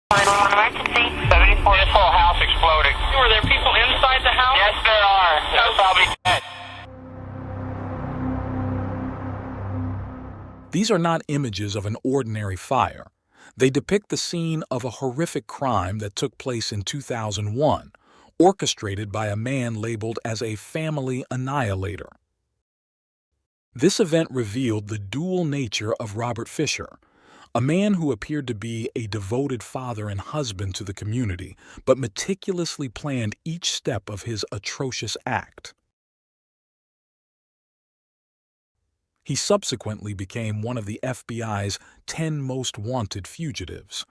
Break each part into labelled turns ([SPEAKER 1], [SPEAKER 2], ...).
[SPEAKER 1] 911 emergency.
[SPEAKER 2] 74, this whole house exploded.
[SPEAKER 3] Were there people inside the house?
[SPEAKER 2] Yes, there are. They're probably dead.
[SPEAKER 4] These are not images of an ordinary fire. They depict the scene of a horrific crime that took place in 2001, orchestrated by a man labeled as a family annihilator. This event revealed the dual nature of Robert Fisher, a man who appeared to be a devoted father and husband to the community, but meticulously planned each step of his atrocious act. He subsequently became one of the FBI's 10 most wanted fugitives.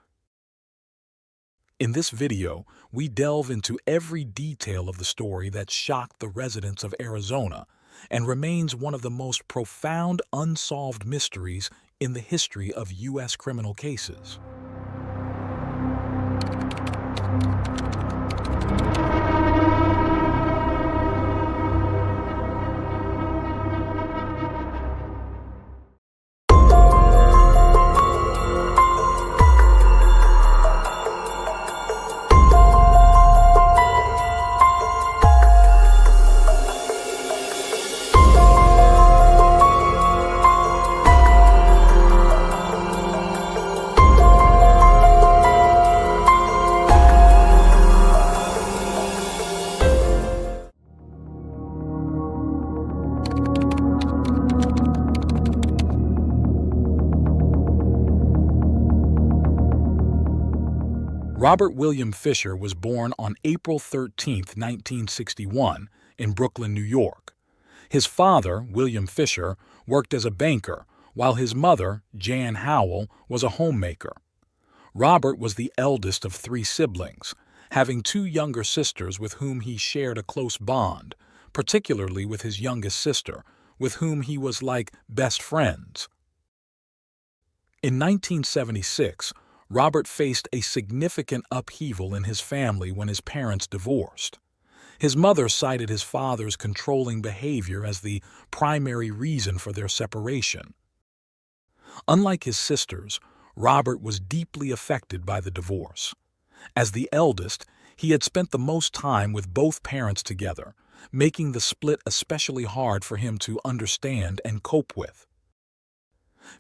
[SPEAKER 4] In this video, we delve into every detail of the story that shocked the residents of Arizona and remains one of the most profound unsolved mysteries in the history of U.S. criminal cases. Robert William Fisher was born on April 13, 1961, in Brooklyn, New York. His father, William Fisher, worked as a banker, while his mother, Jan Howell, was a homemaker. Robert was the eldest of 3 siblings, having 2 younger sisters with whom he shared a close bond, particularly with his youngest sister, with whom he was like best friends. In 1976, Robert faced a significant upheaval in his family when his parents divorced. His mother cited his father's controlling behavior as the primary reason for their separation. Unlike his sisters, Robert was deeply affected by the divorce. As the eldest, he had spent the most time with both parents together, making the split especially hard for him to understand and cope with.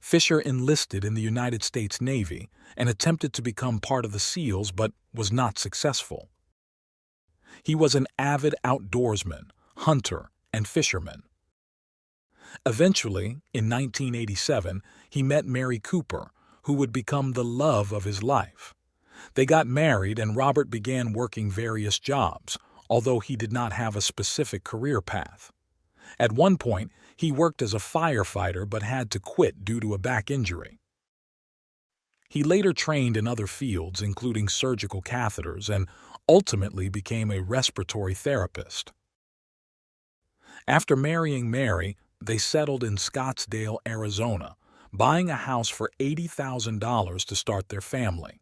[SPEAKER 4] Fisher enlisted in the United States Navy and attempted to become part of the SEALs but was not successful. He was an avid outdoorsman, hunter, and fisherman. Eventually, in 1987, he met Mary Cooper, who would become the love of his life. They got married and Robert began working various jobs, although he did not have a specific career path. At one point, he worked as a firefighter but had to quit due to a back injury. He later trained in other fields, including surgical catheters, and ultimately became a respiratory therapist. After marrying Mary, they settled in Scottsdale, Arizona, buying a house for $80,000 to start their family.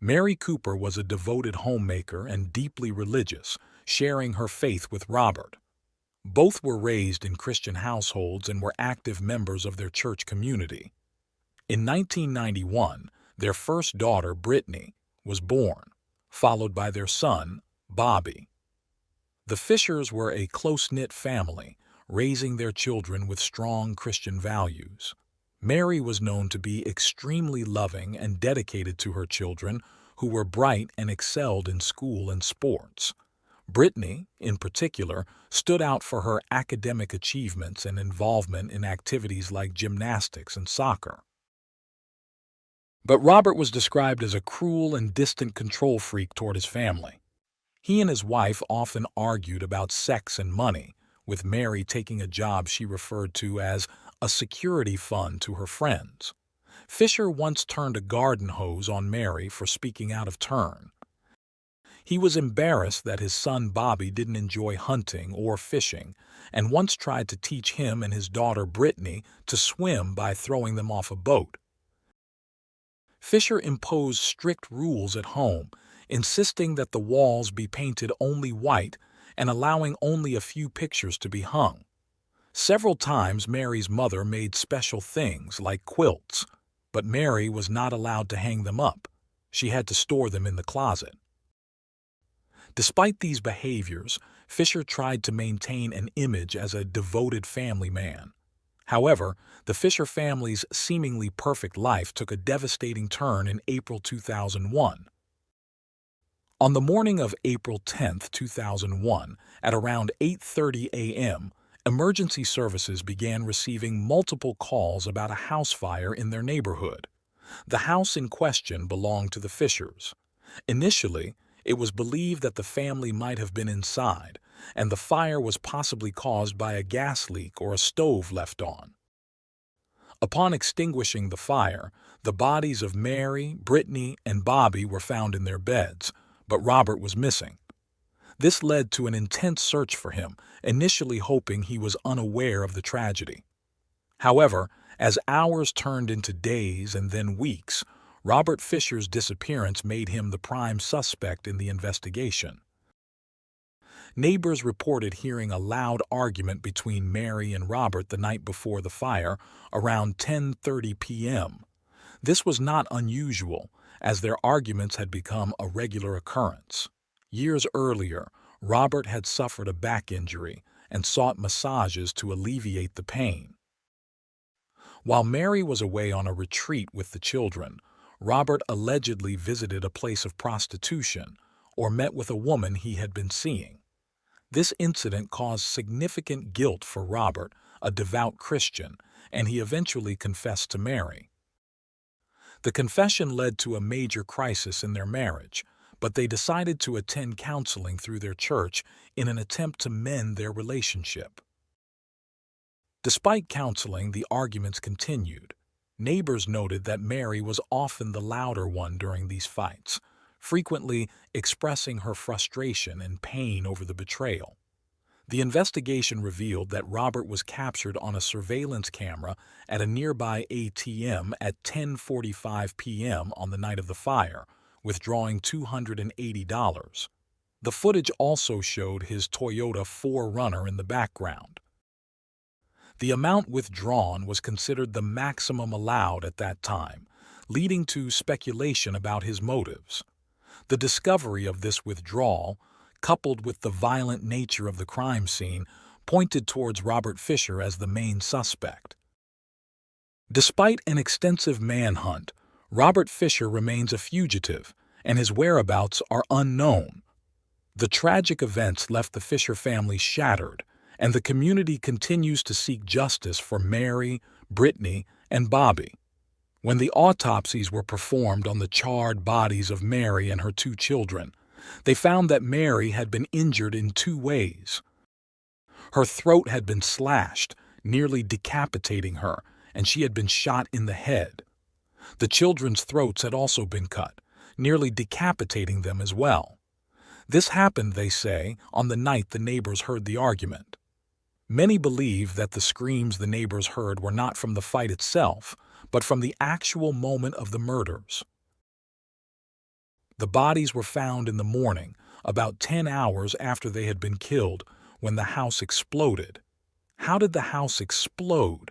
[SPEAKER 4] Mary Cooper was a devoted homemaker and deeply religious, sharing her faith with Robert. Both were raised in Christian households and were active members of their church community. In 1991, their first daughter, Brittany, was born, followed by their son, Bobby. The Fishers were a close-knit family, raising their children with strong Christian values. Mary was known to be extremely loving and dedicated to her children, who were bright and excelled in school and sports. Brittany, in particular, stood out for her academic achievements and involvement in activities like gymnastics and soccer. But Robert was described as a cruel and distant control freak toward his family. He and his wife often argued about sex and money, with Mary taking a job she referred to as a security fund to her friends. Fisher once turned a garden hose on Mary for speaking out of turn. He was embarrassed that his son Bobby didn't enjoy hunting or fishing, and once tried to teach him and his daughter Brittany to swim by throwing them off a boat. Fisher imposed strict rules at home, insisting that the walls be painted only white and allowing only a few pictures to be hung. Several times Mary's mother made special things like quilts, but Mary was not allowed to hang them up. She had to store them in the closet. Despite these behaviors, Fisher tried to maintain an image as a devoted family man. However, the Fisher family's seemingly perfect life took a devastating turn in April 2001. On the morning of April 10, 2001, at around 8:30 a.m., emergency services began receiving multiple calls about a house fire in their neighborhood. The house in question belonged to the Fishers. Initially, it was believed that the family might have been inside, and the fire was possibly caused by a gas leak or a stove left on. Upon extinguishing the fire, the bodies of Mary, Brittany, and Bobby were found in their beds, but Robert was missing. This led to an intense search for him, initially hoping he was unaware of the tragedy. However, as hours turned into days and then weeks, Robert Fisher's disappearance made him the prime suspect in the investigation. Neighbors reported hearing a loud argument between Mary and Robert the night before the fire, around 10:30 p.m. This was not unusual, as their arguments had become a regular occurrence. Years earlier, Robert had suffered a back injury and sought massages to alleviate the pain. While Mary was away on a retreat with the children, Robert allegedly visited a place of prostitution or met with a woman he had been seeing. This incident caused significant guilt for Robert, a devout Christian, and he eventually confessed to Mary. The confession led to a major crisis in their marriage, but they decided to attend counseling through their church in an attempt to mend their relationship. Despite counseling, the arguments continued. Neighbors noted that Mary was often the louder one during these fights, frequently expressing her frustration and pain over the betrayal. The investigation revealed that Robert was captured on a surveillance camera at a nearby ATM at 10:45 p.m. on the night of the fire, withdrawing $280. The footage also showed his Toyota 4Runner in the background. The amount withdrawn was considered the maximum allowed at that time, leading to speculation about his motives. The discovery of this withdrawal, coupled with the violent nature of the crime scene, pointed towards Robert Fisher as the main suspect. Despite an extensive manhunt, Robert Fisher remains a fugitive, and his whereabouts are unknown. The tragic events left the Fisher family shattered, and the community continues to seek justice for Mary, Brittany, and Bobby. When the autopsies were performed on the charred bodies of Mary and her two children, they found that Mary had been injured in two ways. Her throat had been slashed, nearly decapitating her, and she had been shot in the head. The children's throats had also been cut, nearly decapitating them as well. This happened, they say, on the night the neighbors heard the argument. Many believe that the screams the neighbors heard were not from the fight itself, but from the actual moment of the murders. The bodies were found in the morning, about 10 hours after they had been killed, when the house exploded. How did the house explode?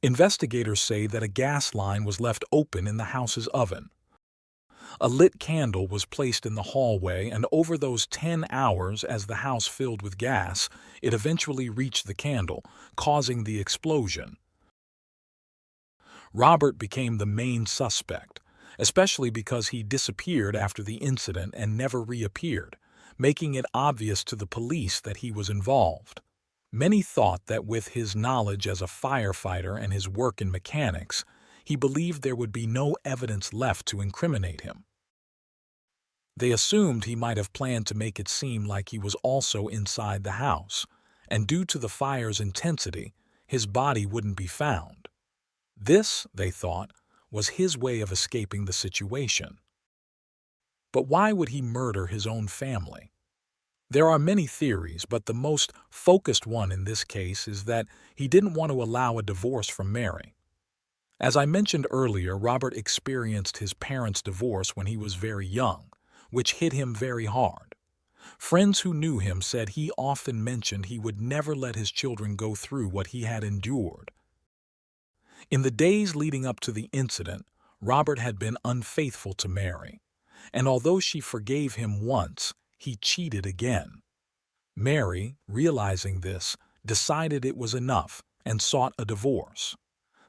[SPEAKER 4] Investigators say that a gas line was left open in the house's oven. A lit candle was placed in the hallway, and over those 10 hours, as the house filled with gas, it eventually reached the candle, causing the explosion. Robert became the main suspect, especially because he disappeared after the incident and never reappeared, making it obvious to the police that he was involved. Many thought that with his knowledge as a firefighter and his work in mechanics, he believed there would be no evidence left to incriminate him. They assumed he might have planned to make it seem like he was also inside the house, and due to the fire's intensity, his body wouldn't be found. This, they thought, was his way of escaping the situation. But why would he murder his own family? There are many theories, but the most focused one in this case is that he didn't want to allow a divorce from Mary. As I mentioned earlier, Robert experienced his parents' divorce when he was very young, which hit him very hard. Friends who knew him said he often mentioned he would never let his children go through what he had endured. In the days leading up to the incident, Robert had been unfaithful to Mary, and although she forgave him once, he cheated again. Mary, realizing this, decided it was enough and sought a divorce.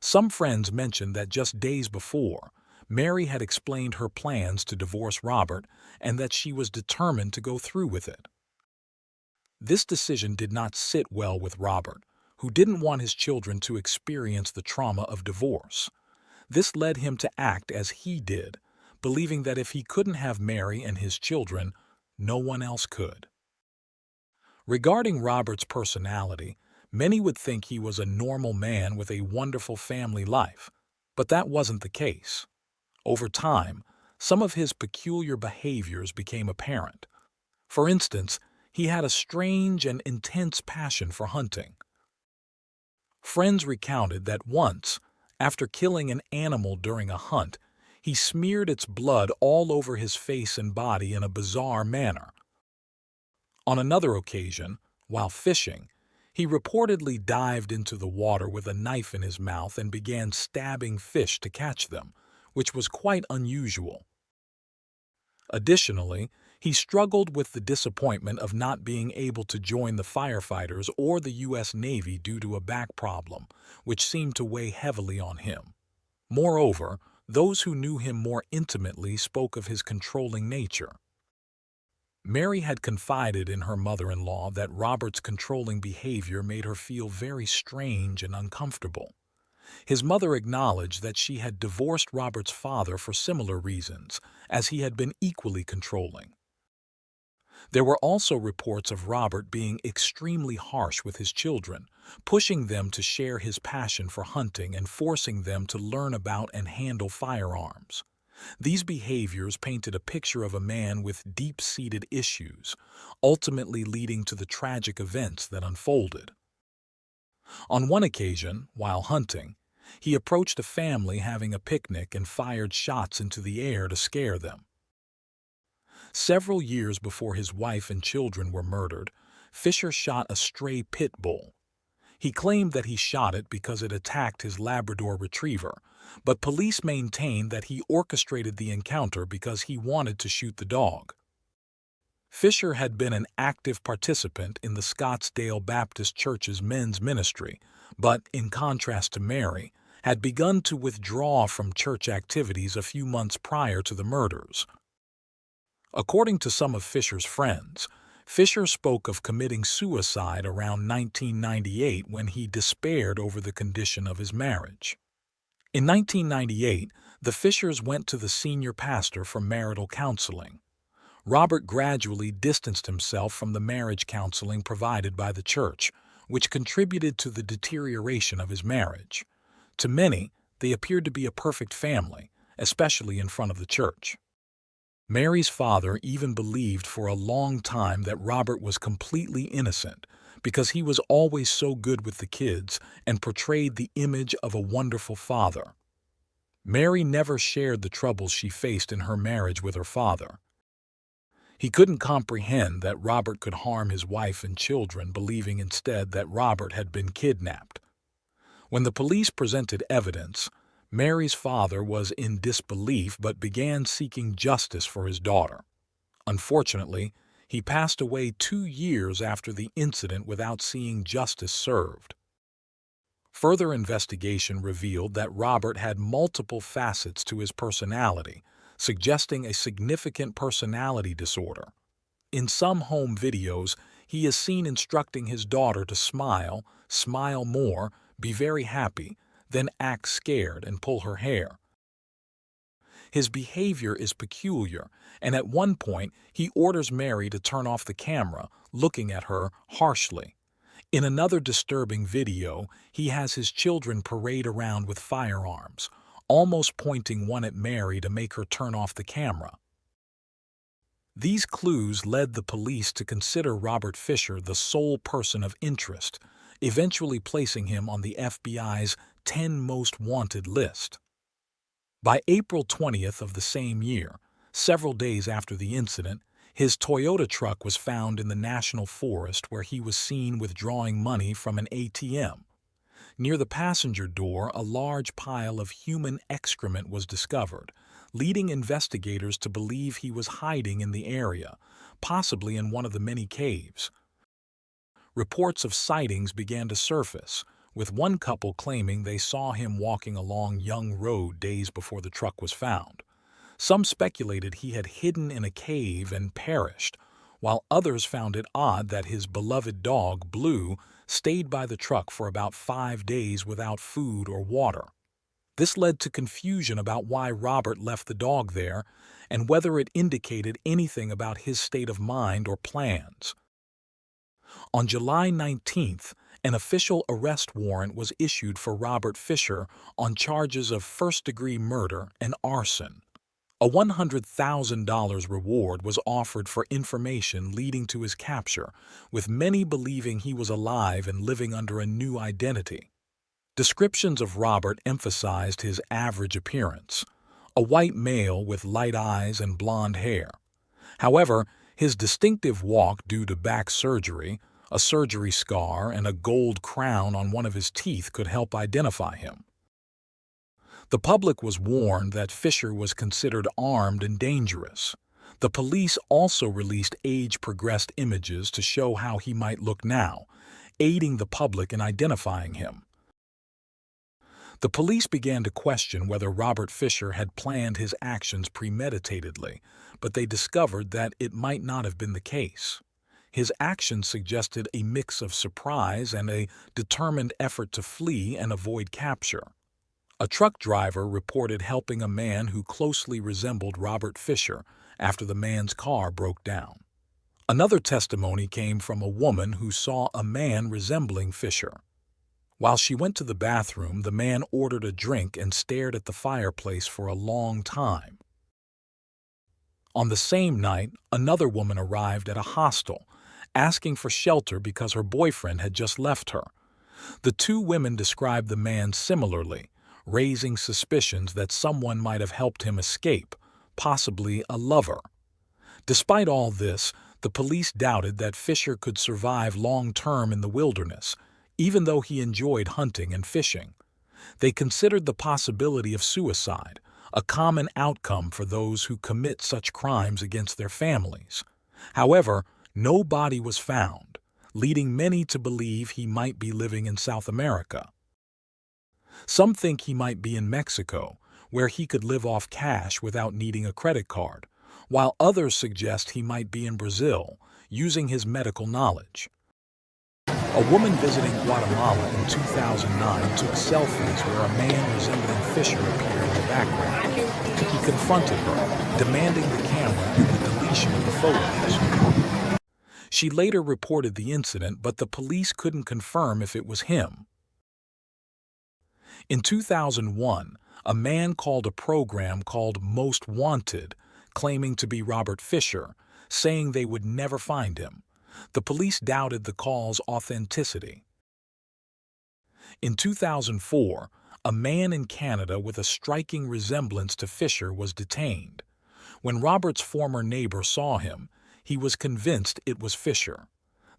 [SPEAKER 4] Some friends mentioned that just days before, Mary had explained her plans to divorce Robert and that she was determined to go through with it. This decision did not sit well with Robert, who didn't want his children to experience the trauma of divorce. This led him to act as he did, believing that if he couldn't have Mary and his children, no one else could. Regarding Robert's personality, many would think he was a normal man with a wonderful family life, but that wasn't the case. Over time, some of his peculiar behaviors became apparent. For instance, he had a strange and intense passion for hunting. Friends recounted that once, after killing an animal during a hunt, he smeared its blood all over his face and body in a bizarre manner. On another occasion, while fishing, he reportedly dived into the water with a knife in his mouth and began stabbing fish to catch them, which was quite unusual. Additionally, he struggled with the disappointment of not being able to join the firefighters or the U.S. Navy due to a back problem, which seemed to weigh heavily on him. Moreover, those who knew him more intimately spoke of his controlling nature. Mary had confided in her mother-in-law that Robert's controlling behavior made her feel very strange and uncomfortable. His mother acknowledged that she had divorced Robert's father for similar reasons, as he had been equally controlling. There were also reports of Robert being extremely harsh with his children, pushing them to share his passion for hunting and forcing them to learn about and handle firearms. These behaviors painted a picture of a man with deep-seated issues, ultimately leading to the tragic events that unfolded. On one occasion, while hunting, he approached a family having a picnic and fired shots into the air to scare them. Several years before his wife and children were murdered, Fisher shot a stray pit bull. He claimed that he shot it because it attacked his Labrador retriever, but police maintained that he orchestrated the encounter because he wanted to shoot the dog. Fisher had been an active participant in the Scottsdale Baptist Church's men's ministry, but, in contrast to Mary, had begun to withdraw from church activities a few months prior to the murders. According to some of Fisher's friends, Fisher spoke of committing suicide around 1998 when he despaired over the condition of his marriage. In 1998, the Fishers went to the senior pastor for marital counseling. Robert gradually distanced himself from the marriage counseling provided by the church, which contributed to the deterioration of his marriage. To many, they appeared to be a perfect family, especially in front of the church. Mary's father even believed for a long time that Robert was completely innocent because he was always so good with the kids and portrayed the image of a wonderful father. Mary never shared the troubles she faced in her marriage with her father. He couldn't comprehend that Robert could harm his wife and children, believing instead that Robert had been kidnapped. When the police presented evidence, Mary's father was in disbelief but began seeking justice for his daughter. Unfortunately, he passed away 2 years after the incident without seeing justice served. Further investigation revealed that Robert had multiple facets to his personality, suggesting a significant personality disorder. In some home videos, he is seen instructing his daughter to smile, smile more, be very happy, then act scared and pull her hair. His behavior is peculiar, and at one point he orders Mary to turn off the camera, looking at her harshly. In another disturbing video, he has his children parade around with firearms, almost pointing one at Mary to make her turn off the camera. These clues led the police to consider Robert Fisher the sole person of interest, eventually placing him on the FBI's 10 Most Wanted list. By April 20th of the same year, several days after the incident, his Toyota truck was found in the National Forest where he was seen withdrawing money from an ATM. Near the passenger door, a large pile of human excrement was discovered, leading investigators to believe he was hiding in the area, possibly in one of the many caves. Reports of sightings began to surface, with one couple claiming they saw him walking along Young Road days before the truck was found. Some speculated he had hidden in a cave and perished, while others found it odd that his beloved dog, Blue, stayed by the truck for about 5 days without food or water. This led to confusion about why Robert left the dog there and whether it indicated anything about his state of mind or plans. On July 19th, an official arrest warrant was issued for Robert Fisher on charges of first-degree murder and arson. A $100,000 reward was offered for information leading to his capture, with many believing he was alive and living under a new identity. Descriptions of Robert emphasized his average appearance, a white male with light eyes and blonde hair. However, his distinctive walk due to back surgery, a surgery scar, and a gold crown on one of his teeth could help identify him. The public was warned that Fisher was considered armed and dangerous. The police also released age-progressed images to show how he might look now, aiding the public in identifying him. The police began to question whether Robert Fisher had planned his actions premeditatedly, but they discovered that it might not have been the case. His actions suggested a mix of surprise and a determined effort to flee and avoid capture. A truck driver reported helping a man who closely resembled Robert Fisher after the man's car broke down. Another testimony came from a woman who saw a man resembling Fisher. While she went to the bathroom, the man ordered a drink and stared at the fireplace for a long time. On the same night, another woman arrived at a hostel, asking for shelter because her boyfriend had just left her. The two women described the man similarly, raising suspicions that someone might have helped him escape, possibly a lover. Despite all this, the police doubted that Fisher could survive long-term in the wilderness, even though he enjoyed hunting and fishing. They considered the possibility of suicide, a common outcome for those who commit such crimes against their families. However, no body was found, leading many to believe he might be living in South America. Some think he might be in Mexico, where he could live off cash without needing a credit card, while others suggest he might be in Brazil, using his medical knowledge. A woman visiting Guatemala in 2009 took selfies where a man resembling Fisher appeared in the background. He confronted her, demanding the camera and the deletion of the photos. She later reported the incident, but the police couldn't confirm if it was him. In 2001, a man called a program called Most Wanted, claiming to be Robert Fisher, saying they would never find him. The police doubted the call's authenticity. In 2004, a man in Canada with a striking resemblance to Fisher was detained. When Robert's former neighbor saw him, he was convinced it was Fisher.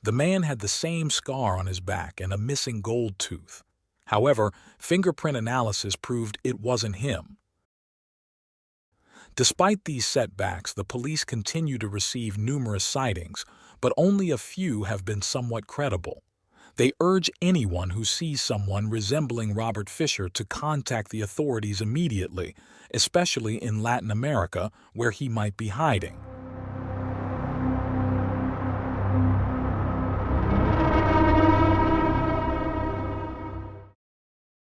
[SPEAKER 4] The man had the same scar on his back and a missing gold tooth. However, fingerprint analysis proved it wasn't him. Despite these setbacks, the police continue to receive numerous sightings, but only a few have been somewhat credible. They urge anyone who sees someone resembling Robert Fisher to contact the authorities immediately, especially in Latin America, where he might be hiding.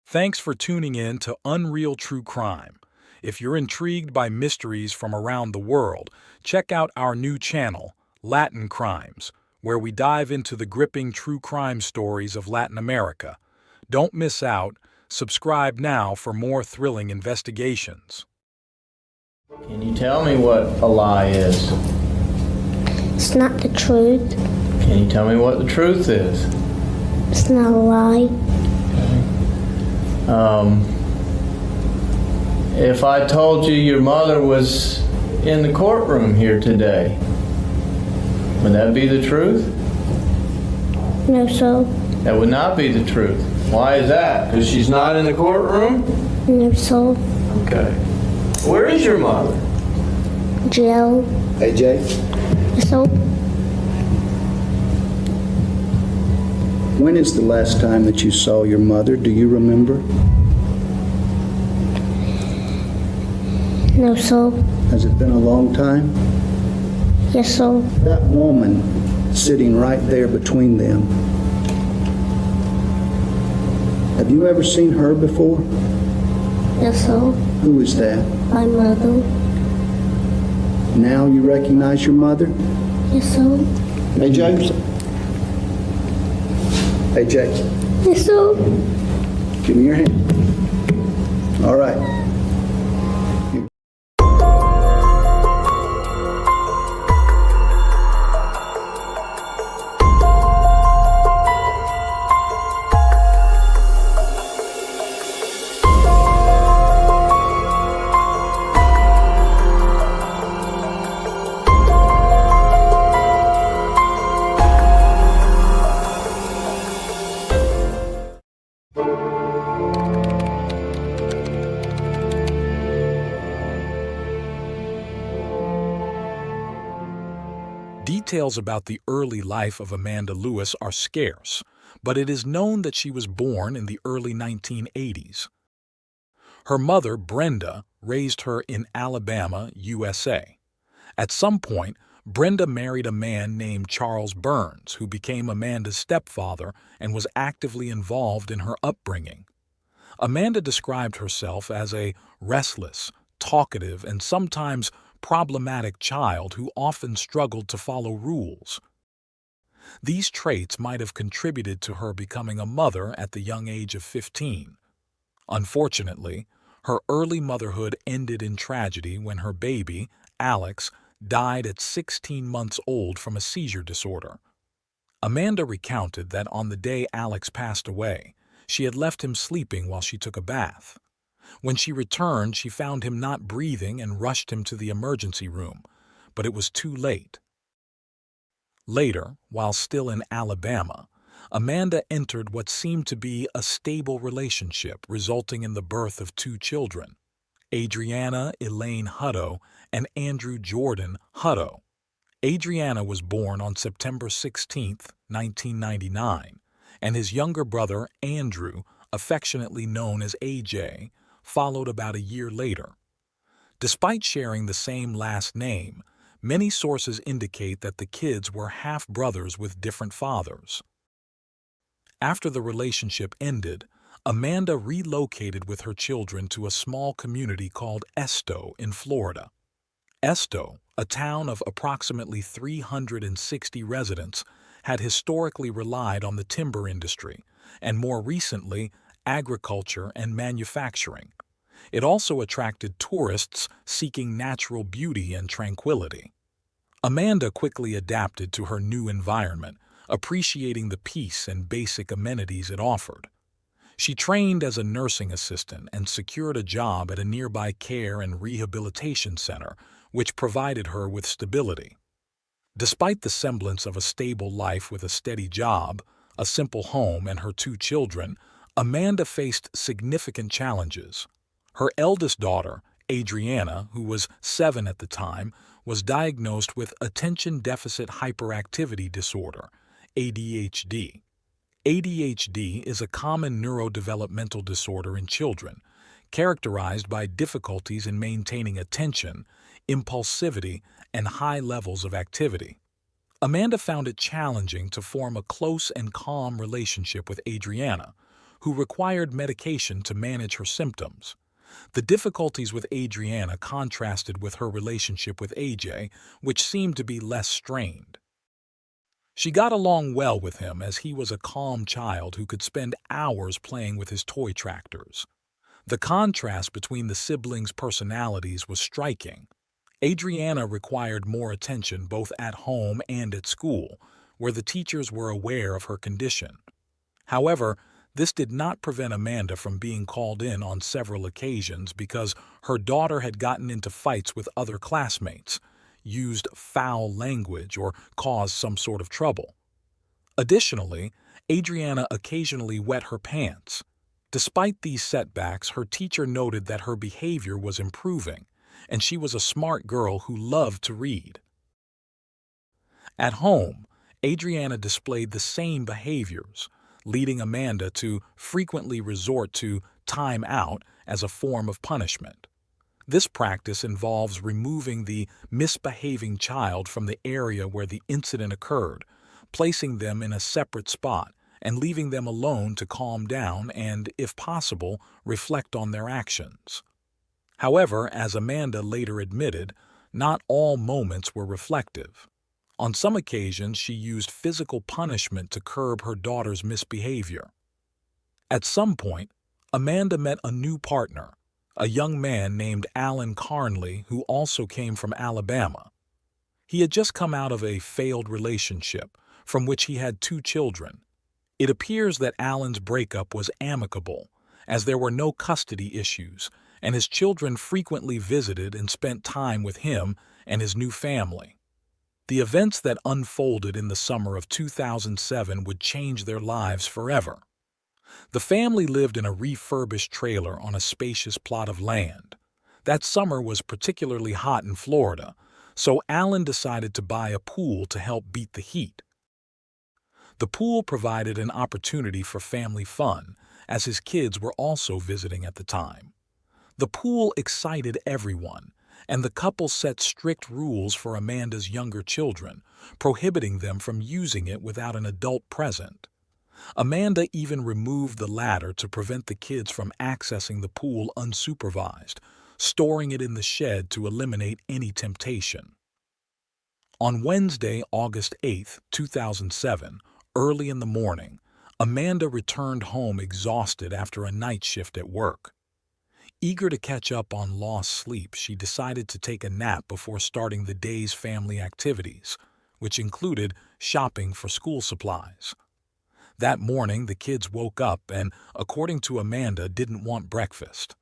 [SPEAKER 4] Thanks for tuning in to Unreal True Crime. If you're intrigued by mysteries from around the world, check out our new channel, Latin Crimes, where we dive into the gripping true crime stories of Latin America. Don't miss out. Subscribe now for more thrilling investigations.
[SPEAKER 1] Can you tell me what a lie is?
[SPEAKER 5] It's not the truth.
[SPEAKER 1] Can you tell me what the truth is?
[SPEAKER 5] It's not a lie.
[SPEAKER 1] If I told you your mother was in the courtroom here today, would that be the truth?
[SPEAKER 5] No, so.
[SPEAKER 1] That would not be the truth. Why is that? Because she's not in the courtroom?
[SPEAKER 5] No, sir.
[SPEAKER 1] Okay. Where is your mother?
[SPEAKER 5] Jail.
[SPEAKER 6] AJ,
[SPEAKER 5] Yes, sir.
[SPEAKER 6] when is the last time that you saw your mother? Do you remember?
[SPEAKER 5] No, sir.
[SPEAKER 6] Has it been a long time?
[SPEAKER 5] Yes, sir.
[SPEAKER 6] That woman sitting right there between them, have you ever seen her before?
[SPEAKER 5] Yes, sir.
[SPEAKER 6] Who is that?
[SPEAKER 5] My mother.
[SPEAKER 6] Now you recognize your mother?
[SPEAKER 5] Yes, sir.
[SPEAKER 6] AJ? AJ,
[SPEAKER 5] Yes, sir.
[SPEAKER 6] give me your hand. All right.
[SPEAKER 4] Details about the early life of Amanda Lewis are scarce, but it is known that she was born in the early 1980s. Her mother, Brenda, raised her in Alabama, USA. At some point, Brenda married a man named Charles Burns, who became Amanda's stepfather and was actively involved in her upbringing. Amanda described herself as a restless, talkative, and sometimes problematic child who often struggled to follow rules. These traits might have contributed to her becoming a mother at the young age of 15. Unfortunately, her early motherhood ended in tragedy when her baby, Alex, died at 16 months old from a seizure disorder. Amanda recounted that on the day Alex passed away, she had left him sleeping while she took a bath. When she returned, she found him not breathing and rushed him to the emergency room, but it was too late. Later, while still in Alabama, Amanda entered what seemed to be a stable relationship, resulting in the birth of 2 children, Adriana Elaine Hutto and Andrew Jordan Hutto. Adriana was born on September 16, 1999, and his younger brother, Andrew, affectionately known as AJ, followed about a year later. Despite sharing the same last name, many sources indicate that the kids were half-brothers with different fathers. After the relationship ended, Amanda relocated with her children to a small community called Esto in Florida. Esto, a town of approximately 360 residents, had historically relied on the timber industry, and more recently, agriculture and manufacturing. It also attracted tourists seeking natural beauty and tranquility. Amanda quickly adapted to her new environment, appreciating the peace and basic amenities it offered. She trained as a nursing assistant and secured a job at a nearby care and rehabilitation center, which provided her with stability. Despite the semblance of a stable life with a steady job, a simple home, and her 2 children, Amanda faced significant challenges. Her eldest daughter, Adriana, who was 7 at the time, was diagnosed with Attention Deficit Hyperactivity Disorder, ADHD. ADHD is a common neurodevelopmental disorder in children, characterized by difficulties in maintaining attention, impulsivity, and high levels of activity. Amanda found it challenging to form a close and calm relationship with Adriana, who required medication to manage her symptoms. The difficulties with Adriana contrasted with her relationship with AJ, which seemed to be less strained. She got along well with him as he was a calm child who could spend hours playing with his toy tractors. The contrast between the siblings' personalities was striking. Adriana required more attention both at home and at school, where the teachers were aware of her condition. However, this did not prevent Amanda from being called in on several occasions because her daughter had gotten into fights with other classmates, used foul language, or caused some sort of trouble. Additionally, Adriana occasionally wet her pants. Despite these setbacks, her teacher noted that her behavior was improving, and she was a smart girl who loved to read. At home, Adriana displayed the same behaviors, leading Amanda to frequently resort to time out as a form of punishment. This practice involves removing the misbehaving child from the area where the incident occurred, placing them in a separate spot, and leaving them alone to calm down and, if possible, reflect on their actions. However, as Amanda later admitted, not all moments were reflective. On some occasions, she used physical punishment to curb her daughter's misbehavior. At some point, Amanda met a new partner, a young man named Alan Carnley, who also came from Alabama. He had just come out of a failed relationship, from which he had 2 children. It appears that Alan's breakup was amicable, as there were no custody issues, and his children frequently visited and spent time with him and his new family. The events that unfolded in the summer of 2007 would change their lives forever. The family lived in a refurbished trailer on a spacious plot of land. That summer was particularly hot in Florida, so Alan decided to buy a pool to help beat the heat. The pool provided an opportunity for family fun, as his kids were also visiting at the time. The pool excited everyone, and the couple set strict rules for Amanda's younger children, prohibiting them from using it without an adult present. Amanda even removed the ladder to prevent the kids from accessing the pool unsupervised, storing it in the shed to eliminate any temptation. On Wednesday, August 8, 2007, early in the morning, Amanda returned home exhausted after a night shift at work. Eager to catch up on lost sleep, she decided to take a nap before starting the day's family activities, which included shopping for school supplies. That morning, the kids woke up and, according to Amanda, didn't want breakfast.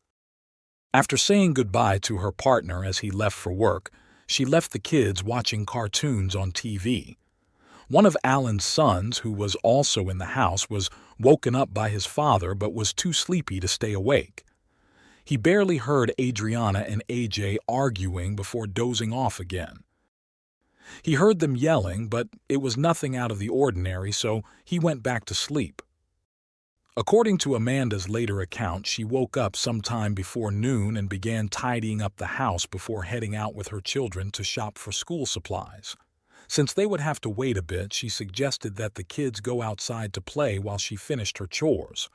[SPEAKER 4] After saying goodbye to her partner as he left for work, she left the kids watching cartoons on TV. One of Alan's sons, who was also in the house, was woken up by his father but was too sleepy to stay awake. He barely heard Adriana and AJ arguing before dozing off again. He heard them yelling, but it was nothing out of the ordinary, so he went back to sleep. According to Amanda's later account, she woke up sometime before noon and began tidying up the house before heading out with her children to shop for school supplies. Since they would have to wait a bit, she suggested that the kids go outside to play while she finished her chores.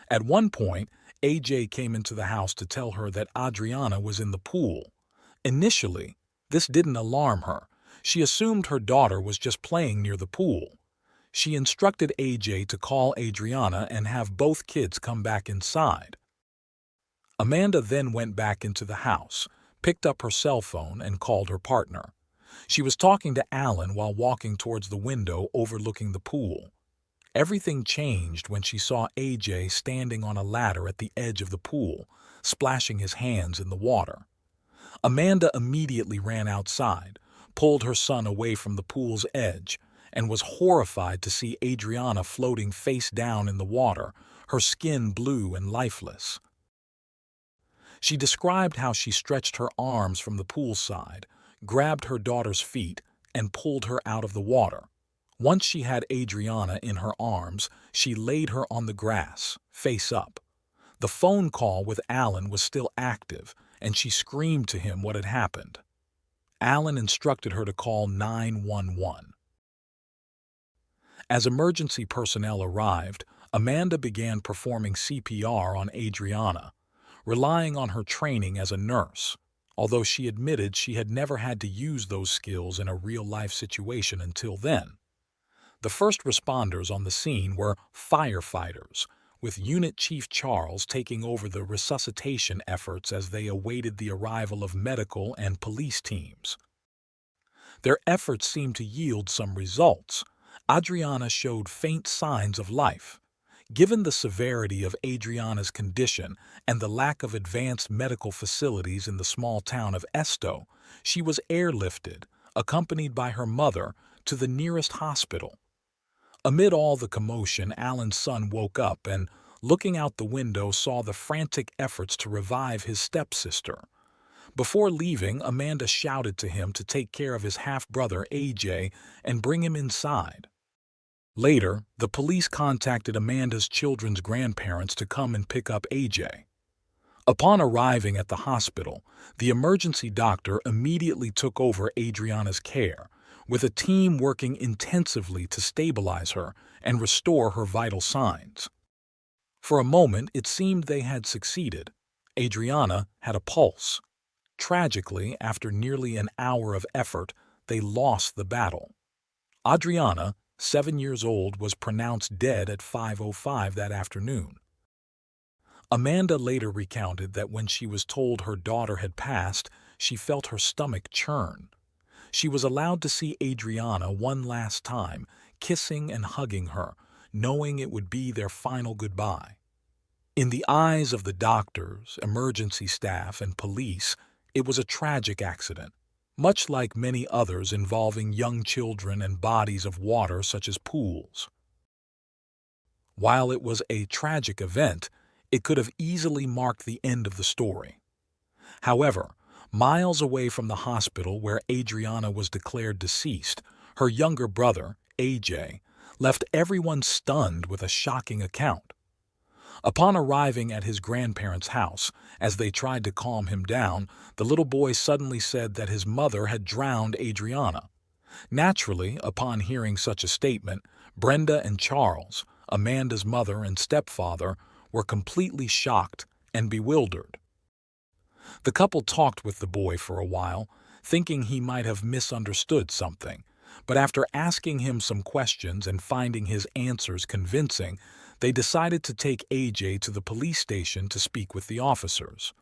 [SPEAKER 4] At one point, AJ came into the house to tell her that Adriana was in the pool. Initially, this didn't alarm her. She assumed her daughter was just playing near the pool. She instructed AJ to call Adriana and have both kids come back inside. Amanda then went back into the house, picked up her cell phone, and called her partner. She was talking to Alan while walking towards the window overlooking the pool. Everything changed when she saw AJ standing on a ladder at the edge of the pool, splashing his hands in the water. Amanda immediately ran outside, pulled her son away from the pool's edge, and was horrified to see Adriana floating face down in the water, her skin blue and lifeless. She described how she stretched her arms from the poolside, grabbed her daughter's feet, and pulled her out of the water. Once she had Adriana in her arms, she laid her on the grass, face up. The phone call with Alan was still active, and she screamed to him what had happened. Alan instructed her to call 911. As emergency personnel arrived, Amanda began performing CPR on Adriana, relying on her training as a nurse, although she admitted she had never had to use those skills in a real-life situation until then. The first responders on the scene were firefighters, with Unit Chief Charles taking over the resuscitation efforts as they awaited the arrival of medical and police teams. Their efforts seemed to yield some results. Adriana showed faint signs of life. Given the severity of Adriana's condition and the lack of advanced medical facilities in the small town of Esto, she was airlifted, accompanied by her mother, to the nearest hospital. Amid all the commotion, Alan's son woke up and, looking out the window, saw the frantic efforts to revive his stepsister. Before leaving, Amanda shouted to him to take care of his half-brother, AJ, and bring him inside. Later, the police contacted Amanda's children's grandparents to come and pick up AJ. Upon arriving at the hospital, the emergency doctor immediately took over Adriana's care, with a team working intensively to stabilize her and restore her vital signs. For a moment, it seemed they had succeeded. Adriana had a pulse. Tragically, after nearly an hour of effort, they lost the battle. Adriana, 7 years old, was pronounced dead at 5:05 that afternoon. Amanda later recounted that when she was told her daughter had passed, she felt her stomach churn. She was allowed to see Adriana one last time, kissing and hugging her, knowing it would be their final goodbye. In the eyes of the doctors, emergency staff, and police, it was a tragic accident, much like many others involving young children and bodies of water such as pools. While it was a tragic event, it could have easily marked the end of the story. However, miles away from the hospital where Adriana was declared deceased, her younger brother, AJ, left everyone stunned with a shocking account. Upon arriving at his grandparents' house, as they tried to calm him down, the little boy suddenly said that his mother had drowned Adriana. Naturally, upon hearing such a statement, Brenda and Charles, Amanda's mother and stepfather, were completely shocked and bewildered. The couple talked with the boy for a while, thinking he might have misunderstood something, but after asking him some questions and finding his answers convincing, they decided to take AJ to the police station to speak with the officers.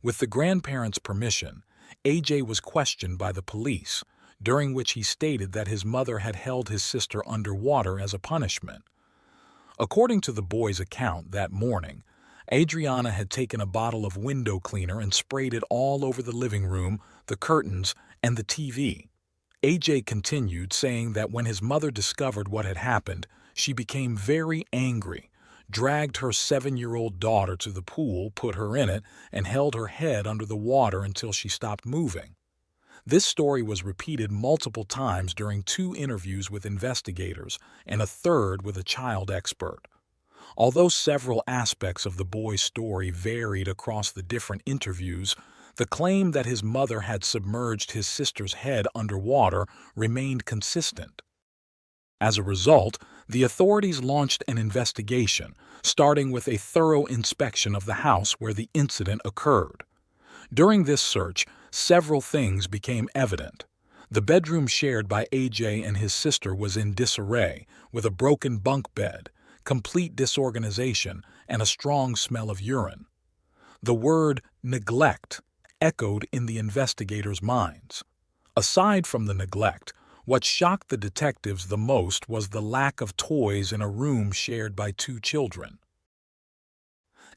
[SPEAKER 4] With the grandparents' permission, AJ was questioned by the police, during which he stated that his mother had held his sister underwater as a punishment. According to the boy's account that morning, Adriana had taken a bottle of window cleaner and sprayed it all over the living room, the curtains, and the TV. AJ continued, saying that when his mother discovered what had happened, she became very angry, dragged her 7-year-old daughter to the pool, put her in it, and held her head under the water until she stopped moving. This story was repeated multiple times during 2 interviews with investigators and a third with a child expert. Although several aspects of the boy's story varied across the different interviews, the claim that his mother had submerged his sister's head underwater remained consistent. As a result, the authorities launched an investigation, starting with a thorough inspection of the house where the incident occurred. During this search, several things became evident. The bedroom shared by AJ and his sister was in disarray, with a broken bunk bed, complete disorganization, and a strong smell of urine. The word neglect echoed in the investigators' minds. Aside from the neglect, what shocked the detectives the most was the lack of toys in a room shared by 2 children.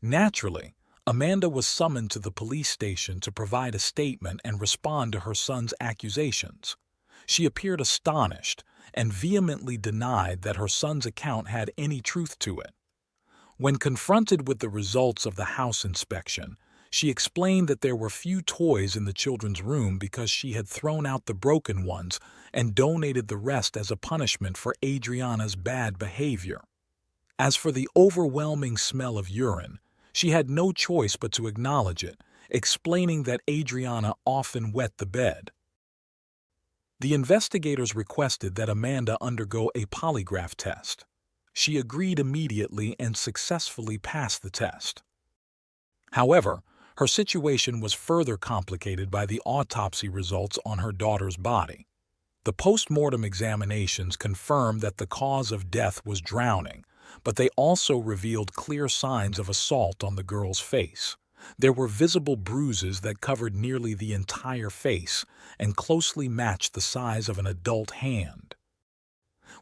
[SPEAKER 4] Naturally, Amanda was summoned to the police station to provide a statement and respond to her son's accusations. She appeared astonished and vehemently denied that her son's account had any truth to it. When confronted with the results of the house inspection, she explained that there were few toys in the children's room because she had thrown out the broken ones and donated the rest as a punishment for Adriana's bad behavior. As for the overwhelming smell of urine, she had no choice but to acknowledge it, explaining that Adriana often wet the bed. The investigators requested that Amanda undergo a polygraph test. She agreed immediately and successfully passed the test. However, her situation was further complicated by the autopsy results on her daughter's body. The post-mortem examinations confirmed that the cause of death was drowning, but they also revealed clear signs of assault on the girl's face. There were visible bruises that covered nearly the entire face and closely matched the size of an adult hand.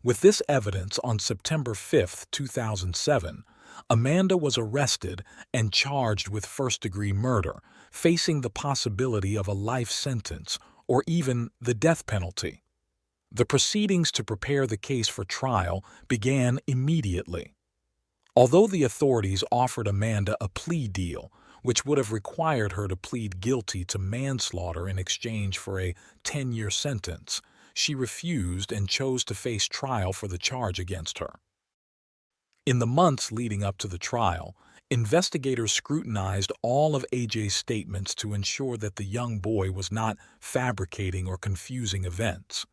[SPEAKER 4] With this evidence, on September 5, 2007, Amanda was arrested and charged with first-degree murder, facing the possibility of a life sentence or even the death penalty. The proceedings to prepare the case for trial began immediately. Although the authorities offered Amanda a plea deal, which would have required her to plead guilty to manslaughter in exchange for a 10-year sentence, she refused and chose to face trial for the charge against her. In the months leading up to the trial, investigators scrutinized all of AJ's statements to ensure that the young boy was not fabricating or confusing events.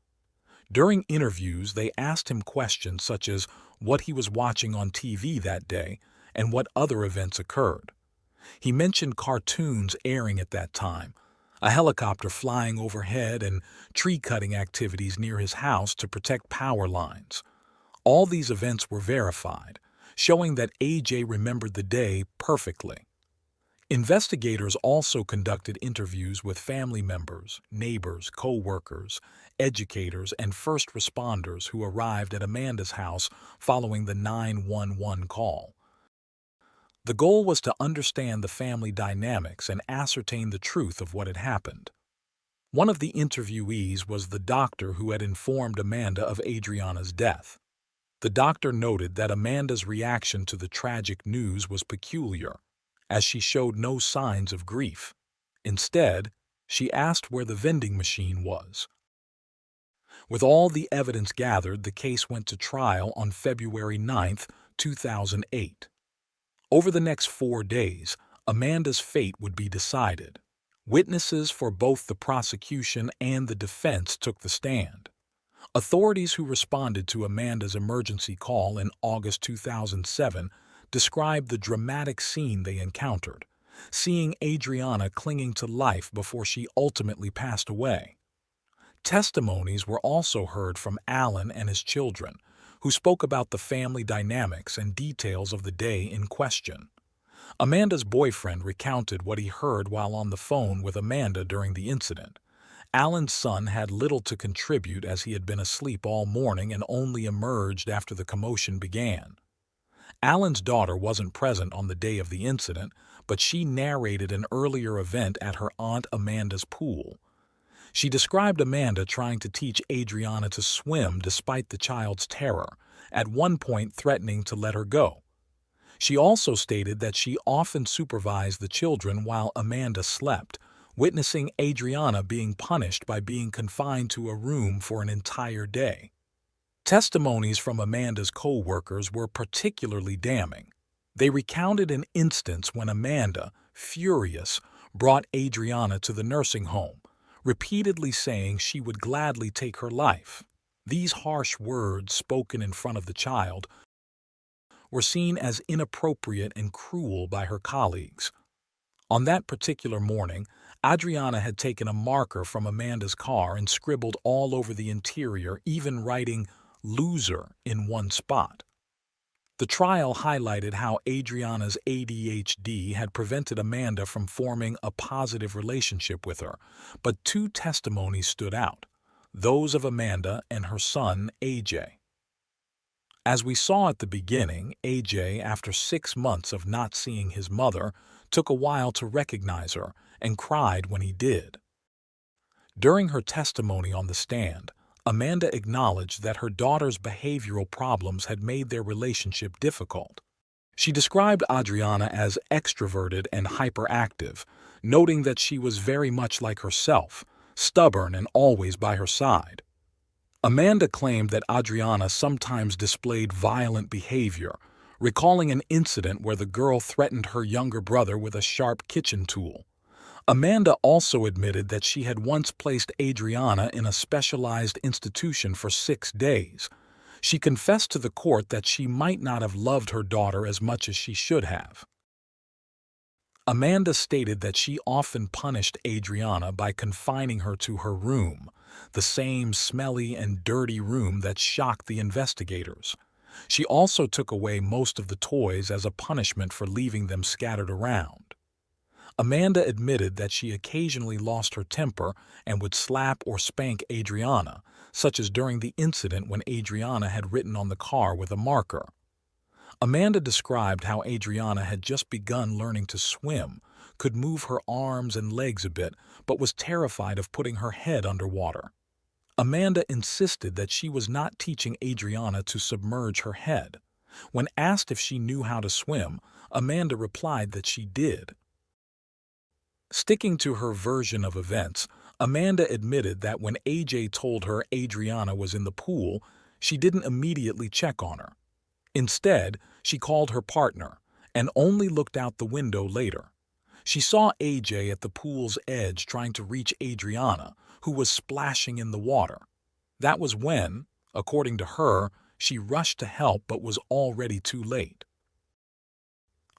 [SPEAKER 4] During interviews, they asked him questions such as what he was watching on TV that day and what other events occurred. He mentioned cartoons airing at that time, a helicopter flying overhead, and tree-cutting activities near his house to protect power lines. All these events were verified, showing that AJ remembered the day perfectly. Investigators also conducted interviews with family members, neighbors, co-workers, educators, and first responders who arrived at Amanda's house following the 911 call. The goal was to understand the family dynamics and ascertain the truth of what had happened. One of the interviewees was the doctor who had informed Amanda of Adriana's death. The doctor noted that Amanda's reaction to the tragic news was peculiar, as she showed no signs of grief. Instead, she asked where the vending machine was. With all the evidence gathered, the case went to trial on February 9, 2008. Over the next 4 days, Amanda's fate would be decided. Witnesses for both the prosecution and the defense took the stand. Authorities who responded to Amanda's emergency call in August 2007 described the dramatic scene they encountered, seeing Adriana clinging to life before she ultimately passed away. Testimonies were also heard from Alan and his children, who spoke about the family dynamics and details of the day in question. Amanda's boyfriend recounted what he heard while on the phone with Amanda during the incident. Alan's son had little to contribute as he had been asleep all morning and only emerged after the commotion began. Alan's daughter wasn't present on the day of the incident, but she narrated an earlier event at her aunt Amanda's pool. She described Amanda trying to teach Adriana to swim despite the child's terror, at one point threatening to let her go. She also stated that she often supervised the children while Amanda slept, witnessing Adriana being punished by being confined to a room for an entire day. Testimonies from Amanda's co-workers were particularly damning. They recounted an instance when Amanda, furious, brought Adriana to the nursing home, repeatedly saying she would gladly take her life. These harsh words, spoken in front of the child, were seen as inappropriate and cruel by her colleagues. On that particular morning, Adriana had taken a marker from Amanda's car and scribbled all over the interior, even writing "loser" in one spot. The trial highlighted how Adriana's ADHD had prevented Amanda from forming a positive relationship with her, but 2 testimonies stood out, those of Amanda and her son, AJ. As we saw at the beginning, AJ, after 6 months of not seeing his mother, took a while to recognize her and cried when he did. During her testimony on the stand, Amanda acknowledged that her daughter's behavioral problems had made their relationship difficult. She described Adriana as extroverted and hyperactive, noting that she was very much like herself, stubborn and always by her side. Amanda claimed that Adriana sometimes displayed violent behavior, recalling an incident where the girl threatened her younger brother with a sharp kitchen tool. Amanda also admitted that she had once placed Adriana in a specialized institution for 6 days. She confessed to the court that she might not have loved her daughter as much as she should have. Amanda stated that she often punished Adriana by confining her to her room, the same smelly and dirty room that shocked the investigators. She also took away most of the toys as a punishment for leaving them scattered around. Amanda admitted that she occasionally lost her temper and would slap or spank Adriana, such as during the incident when Adriana had written on the car with a marker. Amanda described how Adriana had just begun learning to swim, could move her arms and legs a bit, but was terrified of putting her head underwater. Amanda insisted that she was not teaching Adriana to submerge her head. When asked if she knew how to swim, Amanda replied that she did. Sticking to her version of events, Amanda admitted that when AJ told her Adriana was in the pool, she didn't immediately check on her. Instead, she called her partner and only looked out the window later. She saw AJ at the pool's edge trying to reach Adriana, who was splashing in the water. That was when, according to her, she rushed to help but was already too late.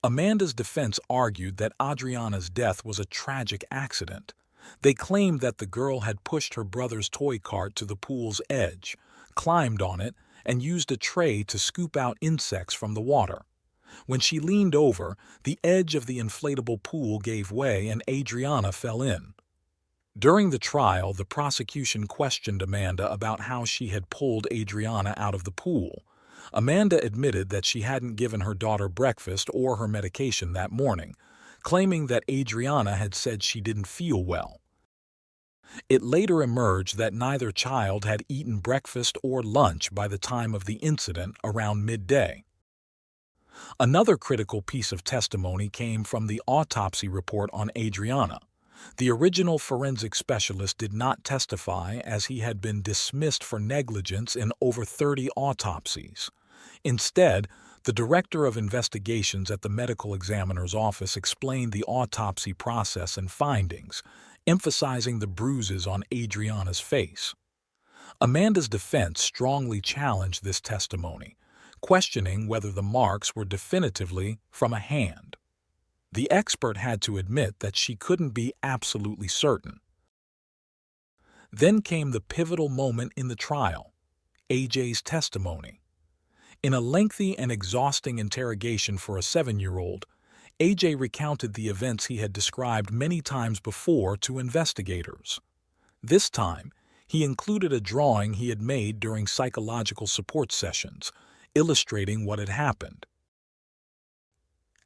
[SPEAKER 4] Amanda's defense argued that Adriana's death was a tragic accident. They claimed that the girl had pushed her brother's toy cart to the pool's edge, climbed on it, and used a tray to scoop out insects from the water. When she leaned over, the edge of the inflatable pool gave way and Adriana fell in. During the trial, the prosecution questioned Amanda about how she had pulled Adriana out of the pool. Amanda admitted that she hadn't given her daughter breakfast or her medication that morning, claiming that Adriana had said she didn't feel well. It later emerged that neither child had eaten breakfast or lunch by the time of the incident around midday. Another critical piece of testimony came from the autopsy report on Adriana. The original forensic specialist did not testify as he had been dismissed for negligence in over 30 autopsies. Instead, the director of investigations at the medical examiner's office explained the autopsy process and findings, emphasizing the bruises on Adriana's face. Amanda's defense strongly challenged this testimony, questioning whether the marks were definitively from a hand. The expert had to admit that she couldn't be absolutely certain. Then came the pivotal moment in the trial, AJ's testimony. In a lengthy and exhausting interrogation for a 7-year-old, AJ recounted the events he had described many times before to investigators. This time, he included a drawing he had made during psychological support sessions, illustrating what had happened.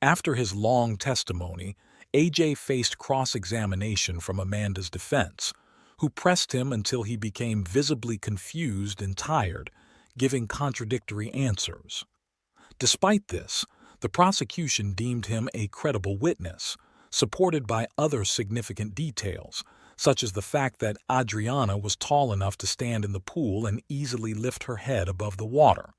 [SPEAKER 4] After his long testimony, AJ faced cross-examination from Amanda's defense, who pressed him until he became visibly confused and tired, giving contradictory answers. Despite this, the prosecution deemed him a credible witness, supported by other significant details, such as the fact that Adriana was tall enough to stand in the pool and easily lift her head above the water.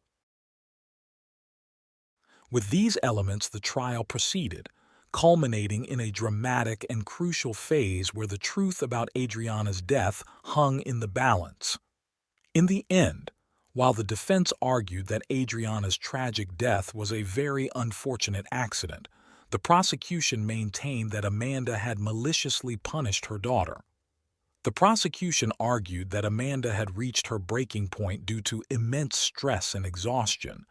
[SPEAKER 4] With these elements, the trial proceeded, culminating in a dramatic and crucial phase where the truth about Adriana's death hung in the balance. In the end, while the defense argued that Adriana's tragic death was a very unfortunate accident, the prosecution maintained that Amanda had maliciously punished her daughter. The prosecution argued that Amanda had reached her breaking point due to immense stress and exhaustion,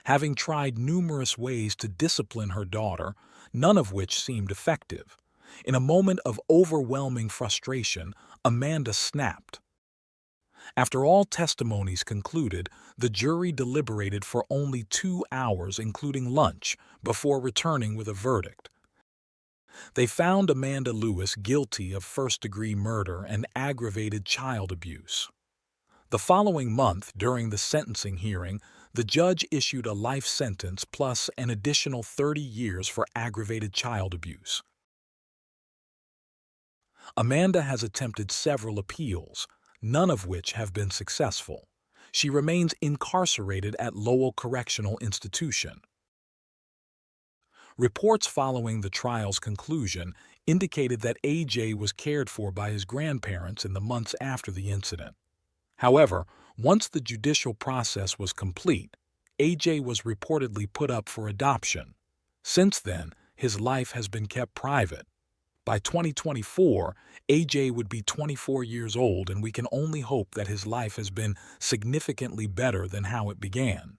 [SPEAKER 4] having tried numerous ways to discipline her daughter, none of which seemed effective. In a moment of overwhelming frustration, Amanda snapped. After all testimonies concluded, the jury deliberated for only 2 hours, including lunch, before returning with a verdict. They found Amanda Lewis guilty of first-degree murder and aggravated child abuse. The following month, during the sentencing hearing, the judge issued a life sentence plus an additional 30 years for aggravated child abuse. Amanda has attempted several appeals, none of which have been successful. She remains incarcerated at Lowell Correctional Institution. Reports following the trial's conclusion indicated that AJ was cared for by his grandparents in the months after the incident. However, once the judicial process was complete, AJ was reportedly put up for adoption. Since then, his life has been kept private. By 2024, AJ would be 24 years old, and we can only hope that his life has been significantly better than how it began.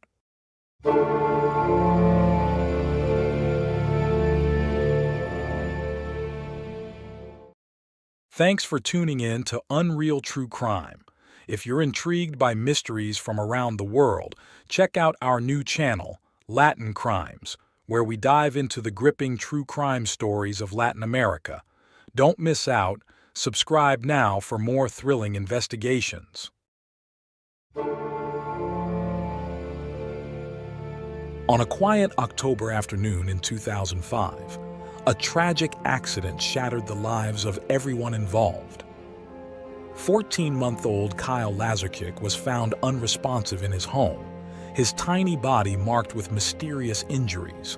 [SPEAKER 4] Thanks for tuning in to Unreal True Crime. If you're intrigued by mysteries from around the world, check out our new channel, Latin Crimes, where we dive into the gripping true crime stories of Latin America. Don't miss out. Subscribe now for more thrilling investigations. On a quiet October afternoon in 2005, a tragic accident shattered the lives of everyone involved. 14-month-old Kyle Lazarchik was found unresponsive in his home, his tiny body marked with mysterious injuries.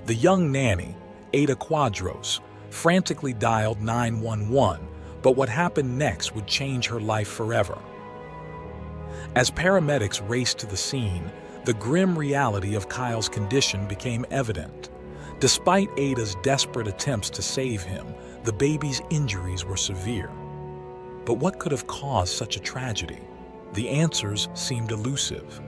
[SPEAKER 4] The young nanny, Ada Quadros, frantically dialed 911, but what happened next would change her life forever. As paramedics raced to the scene, the grim reality of Kyle's condition became evident. Despite Ada's desperate attempts to save him, the baby's injuries were severe. But what could have caused such a tragedy? The answers seemed elusive.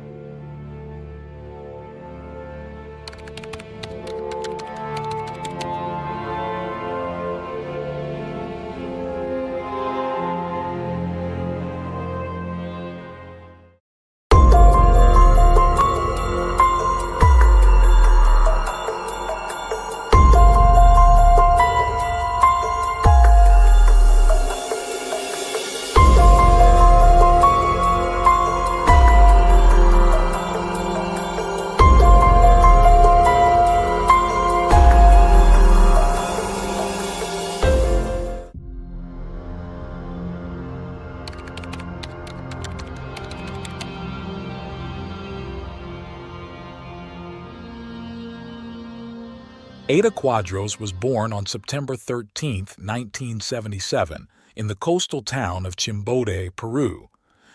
[SPEAKER 4] Ada Quadros was born on September 13, 1977, in the coastal town of Chimbote, Peru.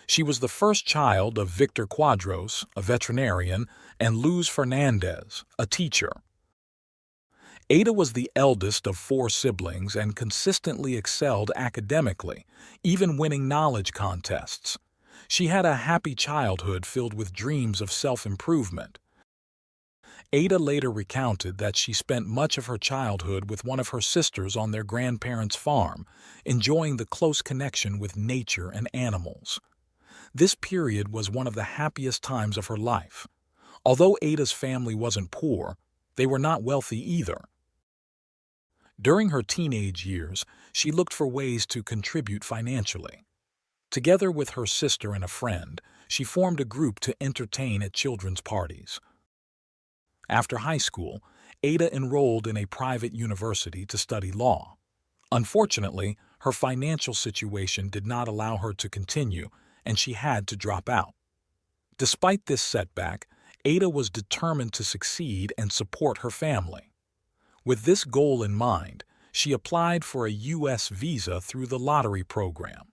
[SPEAKER 4] She was the first child of Victor Quadros, a veterinarian, and Luz Fernandez, a teacher. Ada was the eldest of 4 siblings and consistently excelled academically, even winning knowledge contests. She had a happy childhood filled with dreams of self-improvement. Ada later recounted that she spent much of her childhood with one of her sisters on their grandparents' farm, enjoying the close connection with nature and animals. This period was one of the happiest times of her life. Although Ada's family wasn't poor, they were not wealthy either. During her teenage years, she looked for ways to contribute financially. Together with her sister and a friend, she formed a group to entertain at children's parties. After high school, Ada enrolled in a private university to study law. Unfortunately, her financial situation did not allow her to continue, and she had to drop out. Despite this setback, Ada was determined to succeed and support her family. With this goal in mind, she applied for a U.S. visa through the lottery program.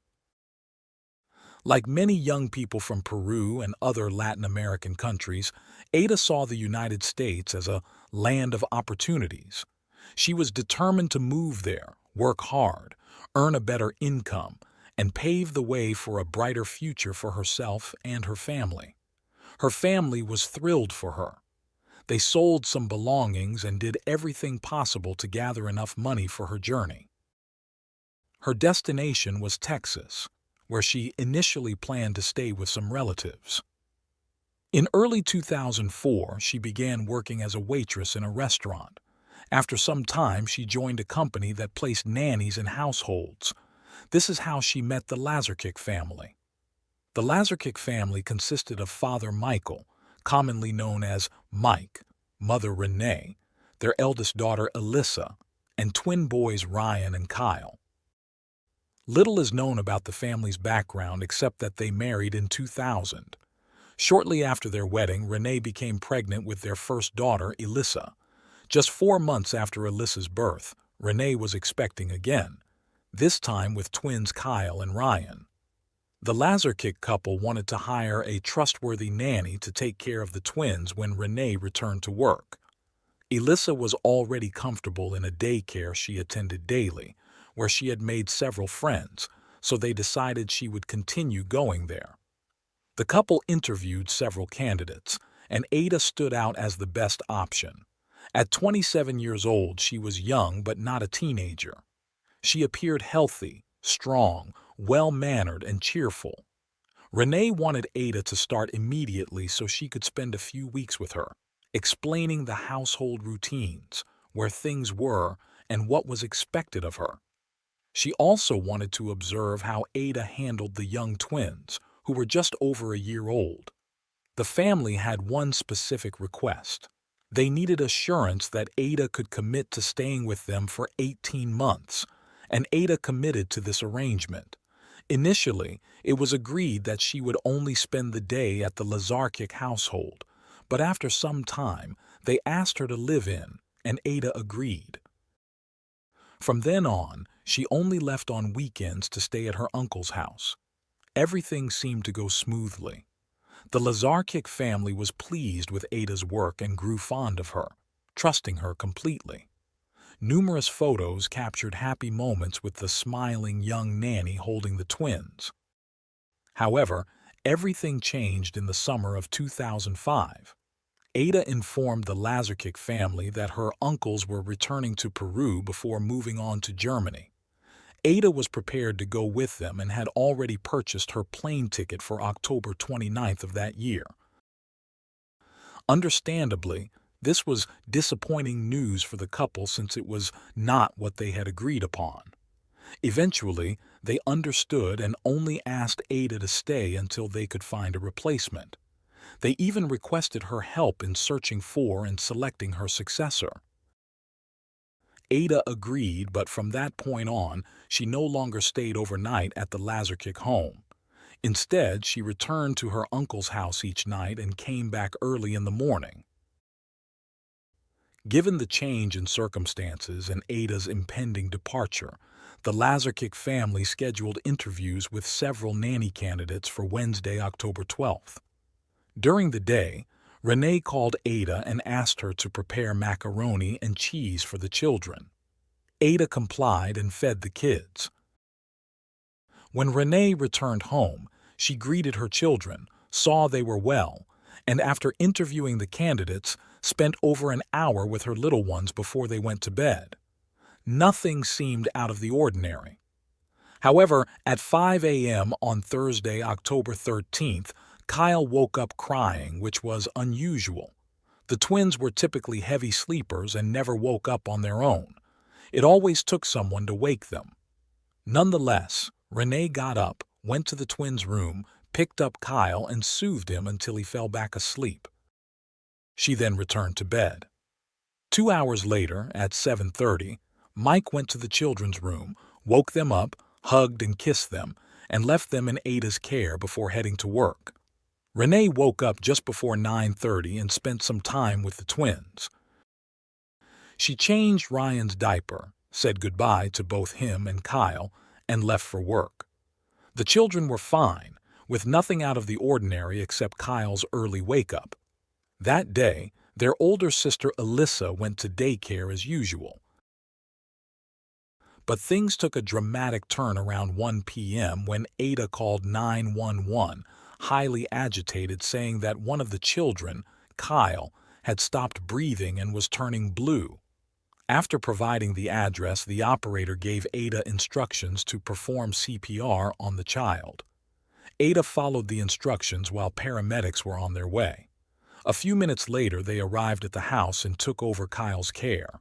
[SPEAKER 4] Like many young people from Peru and other Latin American countries, Ada saw the United States as a land of opportunities. She was determined to move there, work hard, earn a better income, and pave the way for a brighter future for herself and her family. Her family was thrilled for her. They sold some belongings and did everything possible to gather enough money for her journey. Her destination was Texas, where she initially planned to stay with some relatives. In early 2004, she began working as a waitress in a restaurant. After some time, she joined a company that placed nannies in households. This is how she met the Lazarchik family. The Lazarchik family consisted of Father Michael, commonly known as Mike, Mother Renee, their eldest daughter Alyssa, and twin boys Ryan and Kyle. Little is known about the family's background except that they married in 2000. Shortly after their wedding, Renee became pregnant with their first daughter, Alyssa. Just 4 months after Alyssa's birth, Renee was expecting again, this time with twins Kyle and Ryan. The Lazarchik couple wanted to hire a trustworthy nanny to take care of the twins when Renee returned to work. Alyssa was already comfortable in a daycare she attended daily, where she had made several friends, so they decided she would continue going there. The couple interviewed several candidates, and Ada stood out as the best option. At 27 years old, she was young but not a teenager. She appeared healthy, strong, well-mannered, and cheerful. Renee wanted Ada to start immediately so she could spend a few weeks with her, explaining the household routines, where things were, and what was expected of her. She also wanted to observe how Ada handled the young twins, who were just over a year old. The family had one specific request. They needed assurance that Ada could commit to staying with them for 18 months, and Ada committed to this arrangement. Initially, it was agreed that she would only spend the day at the Lazarkic household, but after some time, they asked her to live in, and Ada agreed. From then on, she only left on weekends to stay at her uncle's house. Everything seemed to go smoothly. The Lazarkic family was pleased with Ada's work and grew fond of her, trusting her completely. Numerous photos captured happy moments with the smiling young nanny holding the twins. However, everything changed in the summer of 2005. Ada informed the Lazarkic family that her uncles were returning to Peru before moving on to Germany. Ada was prepared to go with them and had already purchased her plane ticket for October 29th of that year. Understandably, this was disappointing news for the couple since it was not what they had agreed upon. Eventually, they understood and only asked Ada to stay until they could find a replacement. They even requested her help in searching for and selecting her successor. Ada agreed, but from that point on, she no longer stayed overnight at the Lazarkic home. Instead, she returned to her uncle's house each night and came back early in the morning. Given the change in circumstances and Ada's impending departure, the Lazarkic family scheduled interviews with several nanny candidates for Wednesday, October 12th. During the day, Renee called Ada and asked her to prepare macaroni and cheese for the children. Ada complied and fed the kids. When Renee returned home, she greeted her children, saw they were well, and after interviewing the candidates, spent over an hour with her little ones before they went to bed. Nothing seemed out of the ordinary. However, at 5 a.m. on Thursday, October 13th, Kyle woke up crying, which was unusual. The twins were typically heavy sleepers and never woke up on their own. It always took someone to wake them. Nonetheless, Renee got up, went to the twins' room, picked up Kyle, and soothed him until he fell back asleep. She then returned to bed. 2 hours later, at 7:30, Mike went to the children's room, woke them up, hugged and kissed them, and left them in Ada's care before heading to work. Renee woke up just before 9:30 and spent some time with the twins. She changed Ryan's diaper, said goodbye to both him and Kyle, and left for work. The children were fine, with nothing out of the ordinary except Kyle's early wake-up. That day, their older sister Alyssa went to daycare as usual. But things took a dramatic turn around 1 p.m. when Ada called 911, highly agitated, saying that one of the children, Kyle, had stopped breathing and was turning blue. After providing the address, the operator gave Ada instructions to perform CPR on the child. Ada followed the instructions while paramedics were on their way. A few minutes later, they arrived at the house and took over Kyle's care.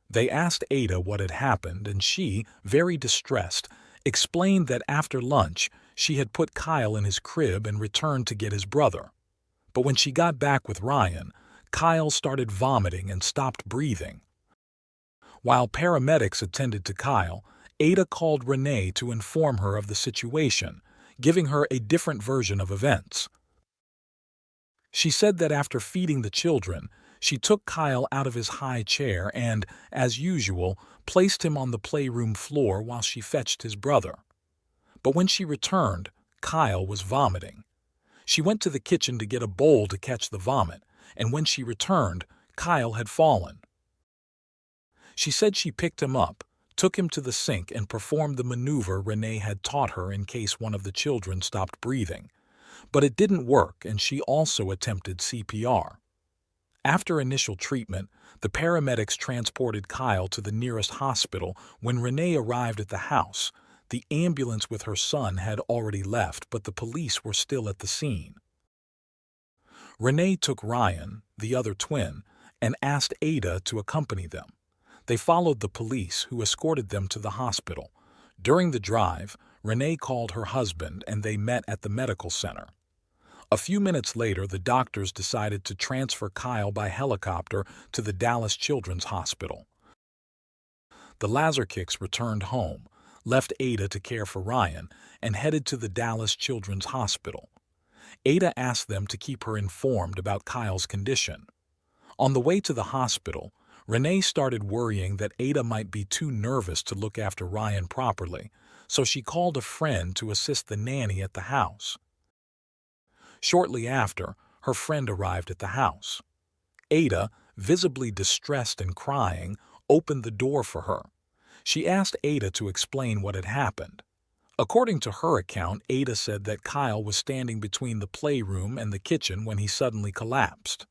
[SPEAKER 4] They asked Ada what had happened, and she, very distressed, explained that after lunch, she had put Kyle in his crib and returned to get his brother. But when she got back with Ryan, Kyle started vomiting and stopped breathing. While paramedics attended to Kyle, Ada called Renee to inform her of the situation, giving her a different version of events. She said that after feeding the children, she took Kyle out of his high chair and, as usual, placed him on the playroom floor while she fetched his brother. But when she returned, Kyle was vomiting. She went to the kitchen to get a bowl to catch the vomit, and when she returned, Kyle had fallen. She said she picked him up, took him to the sink, and performed the maneuver Renee had taught her in case one of the children stopped breathing. But it didn't work, and she also attempted CPR. After initial treatment, the paramedics transported Kyle to the nearest hospital. When Renee arrived at the house, the ambulance with her son had already left, but the police were still at the scene. Renee took Ryan, the other twin, and asked Ada to accompany them. They followed the police, who escorted them to the hospital. During the drive, Renee called her husband and they met at the medical center. A few minutes later, the doctors decided to transfer Kyle by helicopter to the Dallas Children's Hospital. The Lazarkicks returned home, left Ada to care for Ryan, and headed to the Dallas Children's Hospital. Ada asked them to keep her informed about Kyle's condition. On the way to the hospital, Renee started worrying that Ada might be too nervous to look after Ryan properly, so she called a friend to assist the nanny at the house. Shortly after, her friend arrived at the house. Ada, visibly distressed and crying, opened the door for her. She asked Ada to explain what had happened. According to her account, Ada said that Kyle was standing between the playroom and the kitchen when he suddenly collapsed.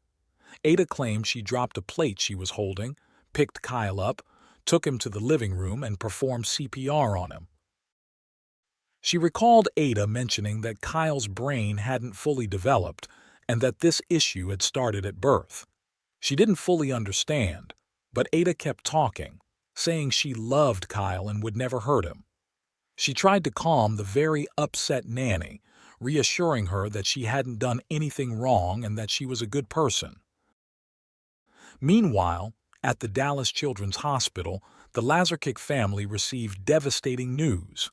[SPEAKER 4] Ada claimed she dropped a plate she was holding, picked Kyle up, took him to the living room, and performed CPR on him. She recalled Ada mentioning that Kyle's brain hadn't fully developed and that this issue had started at birth. She didn't fully understand, but Ada kept talking, saying she loved Kyle and would never hurt him. She tried to calm the very upset nanny, reassuring her that she hadn't done anything wrong and that she was a good person. Meanwhile, at the Dallas Children's Hospital, the Lazarkick family received devastating news.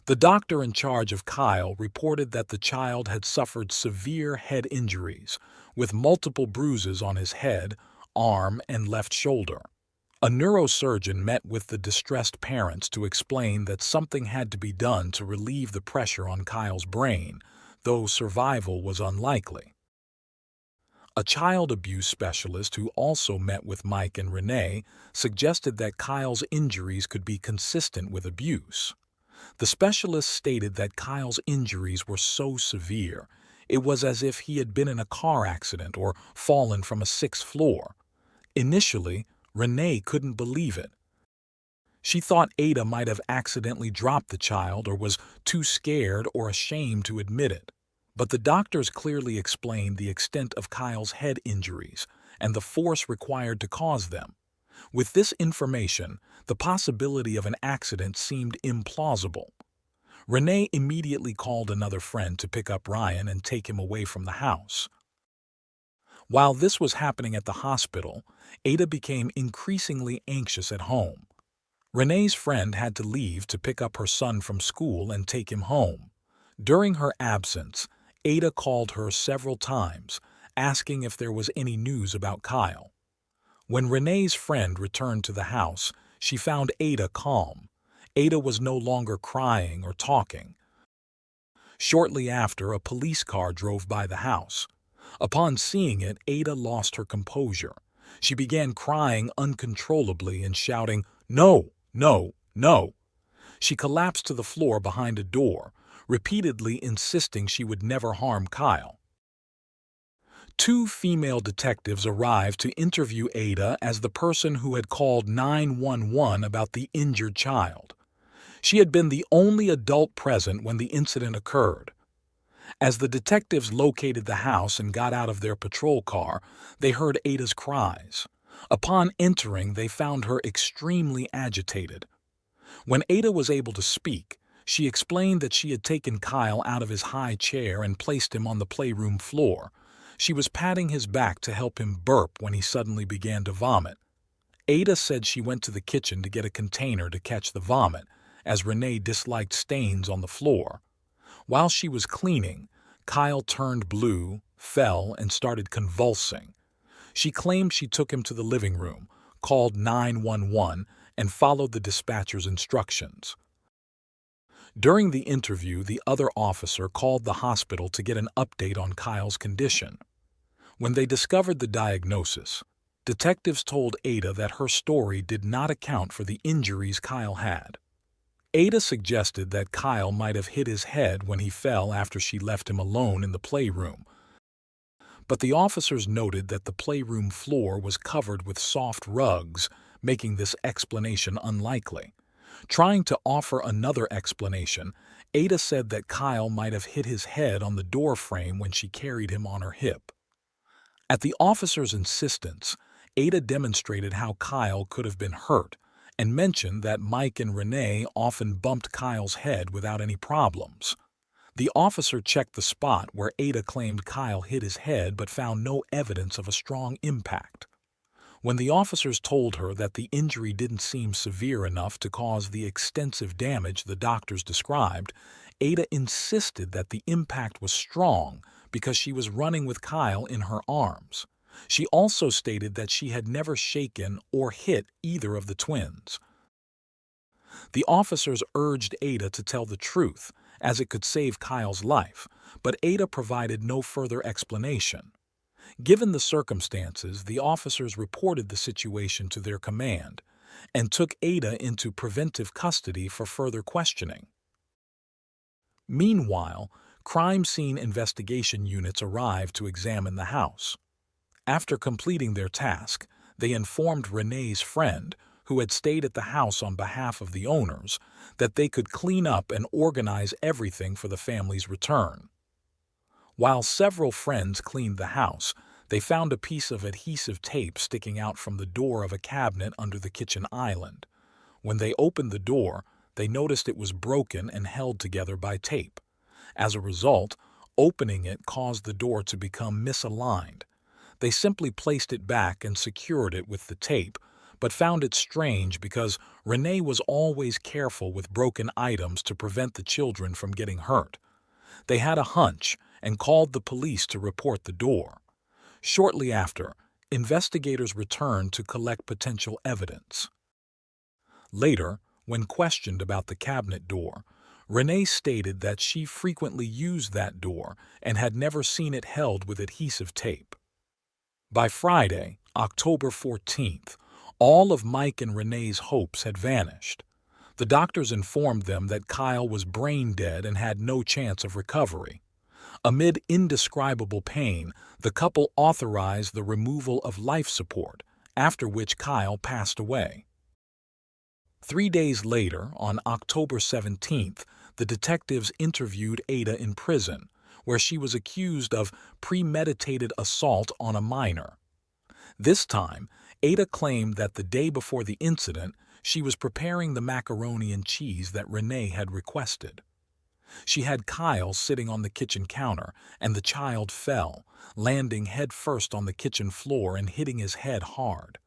[SPEAKER 4] The doctor in charge of Kyle reported that the child had suffered severe head injuries, with multiple bruises on his head, arm, and left shoulder. A neurosurgeon met with the distressed parents to explain that something had to be done to relieve the pressure on Kyle's brain, though survival was unlikely. A child abuse specialist who also met with Mike and Renee suggested that Kyle's injuries could be consistent with abuse. The specialist stated that Kyle's injuries were so severe, it was as if he had been in a car accident or fallen from a sixth floor. Initially, Renee couldn't believe it. She thought Ada might have accidentally dropped the child or was too scared or ashamed to admit it. But the doctors clearly explained the extent of Kyle's head injuries and the force required to cause them. With this information, the possibility of an accident seemed implausible. Renee immediately called another friend to pick up Ryan and take him away from the house. While this was happening at the hospital, Ada became increasingly anxious at home. Renee's friend had to leave to pick up her son from school and take him home. During her absence, Ada called her several times, asking if there was any news about Kyle. When Renee's friend returned to the house, she found Ada calm. Ada was no longer crying or talking. Shortly after, a police car drove by the house. Upon seeing it, Ada lost her composure. She began crying uncontrollably and shouting, "No, no, no." She collapsed to the floor behind a door, repeatedly insisting she would never harm Kyle. Two female detectives arrived to interview Ada as the person who had called 911 about the injured child. She had been the only adult present when the incident occurred. As the detectives located the house and got out of their patrol car, they heard Ada's cries. Upon entering, they found her extremely agitated. When Ada was able to speak, she explained that she had taken Kyle out of his high chair and placed him on the playroom floor. She was patting his back to help him burp when he suddenly began to vomit. Ada said she went to the kitchen to get a container to catch the vomit, as Renee disliked stains on the floor. While she was cleaning, Kyle turned blue, fell, and started convulsing. She claimed she took him to the living room, called 911, and followed the dispatcher's instructions. During the interview, the other officer called the hospital to get an update on Kyle's condition. When they discovered the diagnosis, detectives told Ada that her story did not account for the injuries Kyle had. Ada suggested that Kyle might have hit his head when he fell after she left him alone in the playroom. But the officers noted that the playroom floor was covered with soft rugs, making this explanation unlikely. Trying to offer another explanation, Ada said that Kyle might have hit his head on the door frame when she carried him on her hip. At the officer's insistence, Ada demonstrated how Kyle could have been hurt, and mentioned that Mike and Renee often bumped Kyle's head without any problems. The officer checked the spot where Ada claimed Kyle hit his head but found no evidence of a strong impact. When the officers told her that the injury didn't seem severe enough to cause the extensive damage the doctors described, Ada insisted that the impact was strong because she was running with Kyle in her arms. She also stated that she had never shaken or hit either of the twins. The officers urged Ada to tell the truth, as it could save Kyle's life, but Ada provided no further explanation. Given the circumstances, the officers reported the situation to their command and took Ada into preventive custody for further questioning. Meanwhile, crime scene investigation units arrived to examine the house. After completing their task, they informed Renee's friend, who had stayed at the house on behalf of the owners, that they could clean up and organize everything for the family's return. While several friends cleaned the house, they found a piece of adhesive tape sticking out from the door of a cabinet under the kitchen island. When they opened the door, they noticed it was broken and held together by tape. As a result, opening it caused the door to become misaligned. They simply placed it back and secured it with the tape, but found it strange because Renee was always careful with broken items to prevent the children from getting hurt. They had a hunch and called the police to report the door. Shortly after, investigators returned to collect potential evidence. Later, when questioned about the cabinet door, Renee stated that she frequently used that door and had never seen it held with adhesive tape. By Friday, October 14th, all of Mike and Renee's hopes had vanished. The doctors informed them that Kyle was brain dead and had no chance of recovery. Amid indescribable pain, the couple authorized the removal of life support, after which Kyle passed away. 3 days later, on October 17th, the detectives interviewed Ada in prison, where she was accused of premeditated assault on a minor. This time, Ada claimed that the day before the incident, she was preparing the macaroni and cheese that Renee had requested. She had Kyle sitting on the kitchen counter, and the child fell, landing headfirst on the kitchen floor and hitting his head hard.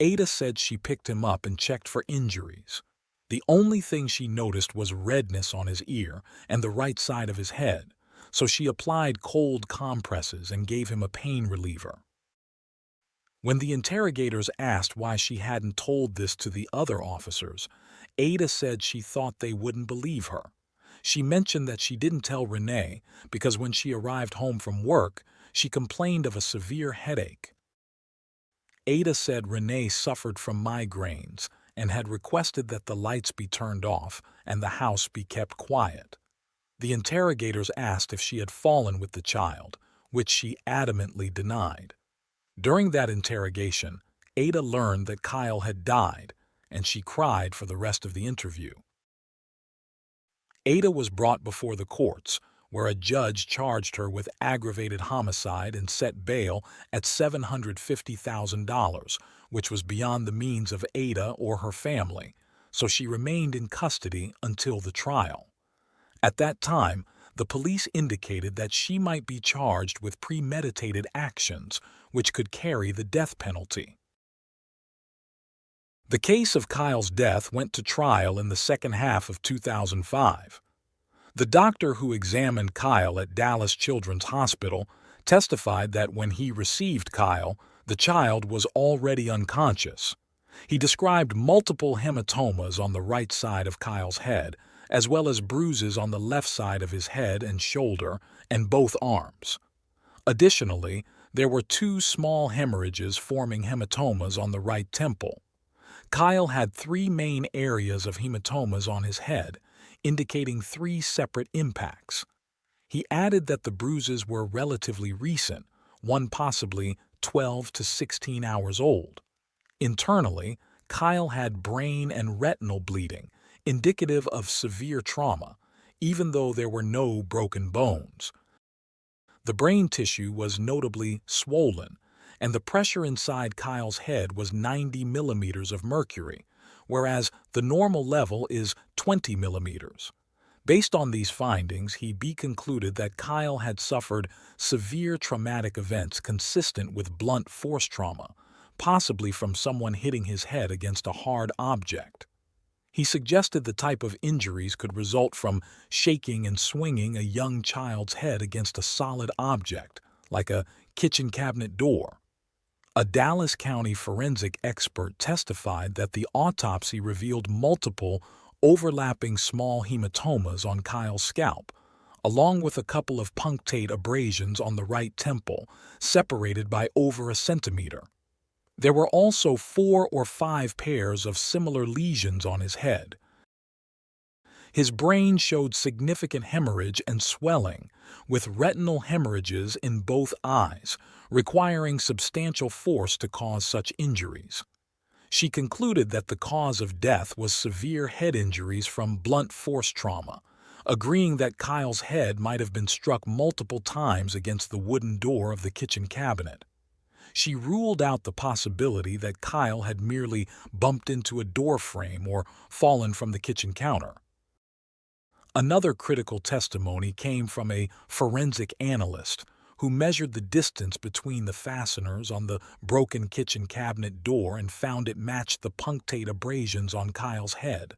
[SPEAKER 4] Ada said she picked him up and checked for injuries. The only thing she noticed was redness on his ear and the right side of his head, so she applied cold compresses and gave him a pain reliever. When the interrogators asked why she hadn't told this to the other officers, Ada said she thought they wouldn't believe her. She mentioned that she didn't tell Renee because when she arrived home from work, she complained of a severe headache. Ada said Renee suffered from migraines and had requested that the lights be turned off and the house be kept quiet. The interrogators asked if she had fallen with the child, which she adamantly denied. During that interrogation, Ada learned that Kyle had died, and she cried for the rest of the interview. Ada was brought before the courts, where a judge charged her with aggravated homicide and set bail at $750,000, which was beyond the means of Ada or her family, so she remained in custody until the trial. At that time, the police indicated that she might be charged with premeditated actions, which could carry the death penalty. The case of Kyle's death went to trial in the second half of 2005. The doctor who examined Kyle at Dallas Children's Hospital testified that when he received Kyle, the child was already unconscious. He described multiple hematomas on the right side of Kyle's head, as well as bruises on the left side of his head and shoulder and both arms. Additionally, there were 2 small hemorrhages forming hematomas on the right temple. Kyle had 3 main areas of hematomas on his head, indicating 3 separate impacts. He added that the bruises were relatively recent, one possibly 12 to 16 hours old. Internally, Kyle had brain and retinal bleeding, indicative of severe trauma, even though there were no broken bones. The brain tissue was notably swollen, and the pressure inside Kyle's head was 90 millimeters of mercury, whereas the normal level is 20 millimeters. Based on these findings, he concluded that Kyle had suffered severe traumatic events consistent with blunt force trauma, possibly from someone hitting his head against a hard object. He suggested the type of injuries could result from shaking and swinging a young child's head against a solid object, like a kitchen cabinet door. A Dallas County forensic expert testified that the autopsy revealed multiple overlapping small hematomas on Kyle's scalp, along with a couple of punctate abrasions on the right temple, separated by over a centimeter. There were also 4 or 5 pairs of similar lesions on his head. His brain showed significant hemorrhage and swelling, with retinal hemorrhages in both eyes, requiring substantial force to cause such injuries. She concluded that the cause of death was severe head injuries from blunt force trauma, agreeing that Kyle's head might have been struck multiple times against the wooden door of the kitchen cabinet. She ruled out the possibility that Kyle had merely bumped into a door frame or fallen from the kitchen counter. Another critical testimony came from a forensic analyst who measured the distance between the fasteners on the broken kitchen cabinet door and found it matched the punctate abrasions on Kyle's head.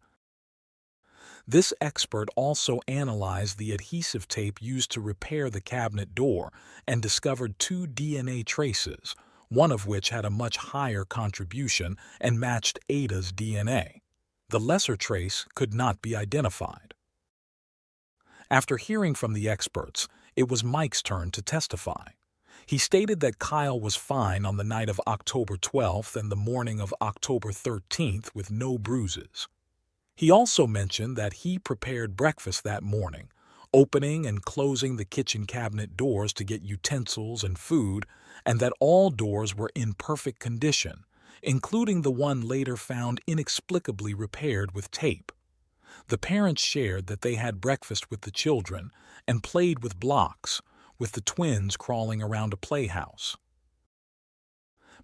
[SPEAKER 4] This expert also analyzed the adhesive tape used to repair the cabinet door and discovered 2 DNA traces, one of which had a much higher contribution and matched Ada's DNA. The lesser trace could not be identified. After hearing from the experts, it was Mike's turn to testify. He stated that Kyle was fine on the night of October 12th and the morning of October 13th with no bruises. He also mentioned that he prepared breakfast that morning, opening and closing the kitchen cabinet doors to get utensils and food, and that all doors were in perfect condition, including the one later found inexplicably repaired with tape. The parents shared that they had breakfast with the children and played with blocks, with the twins crawling around a playhouse.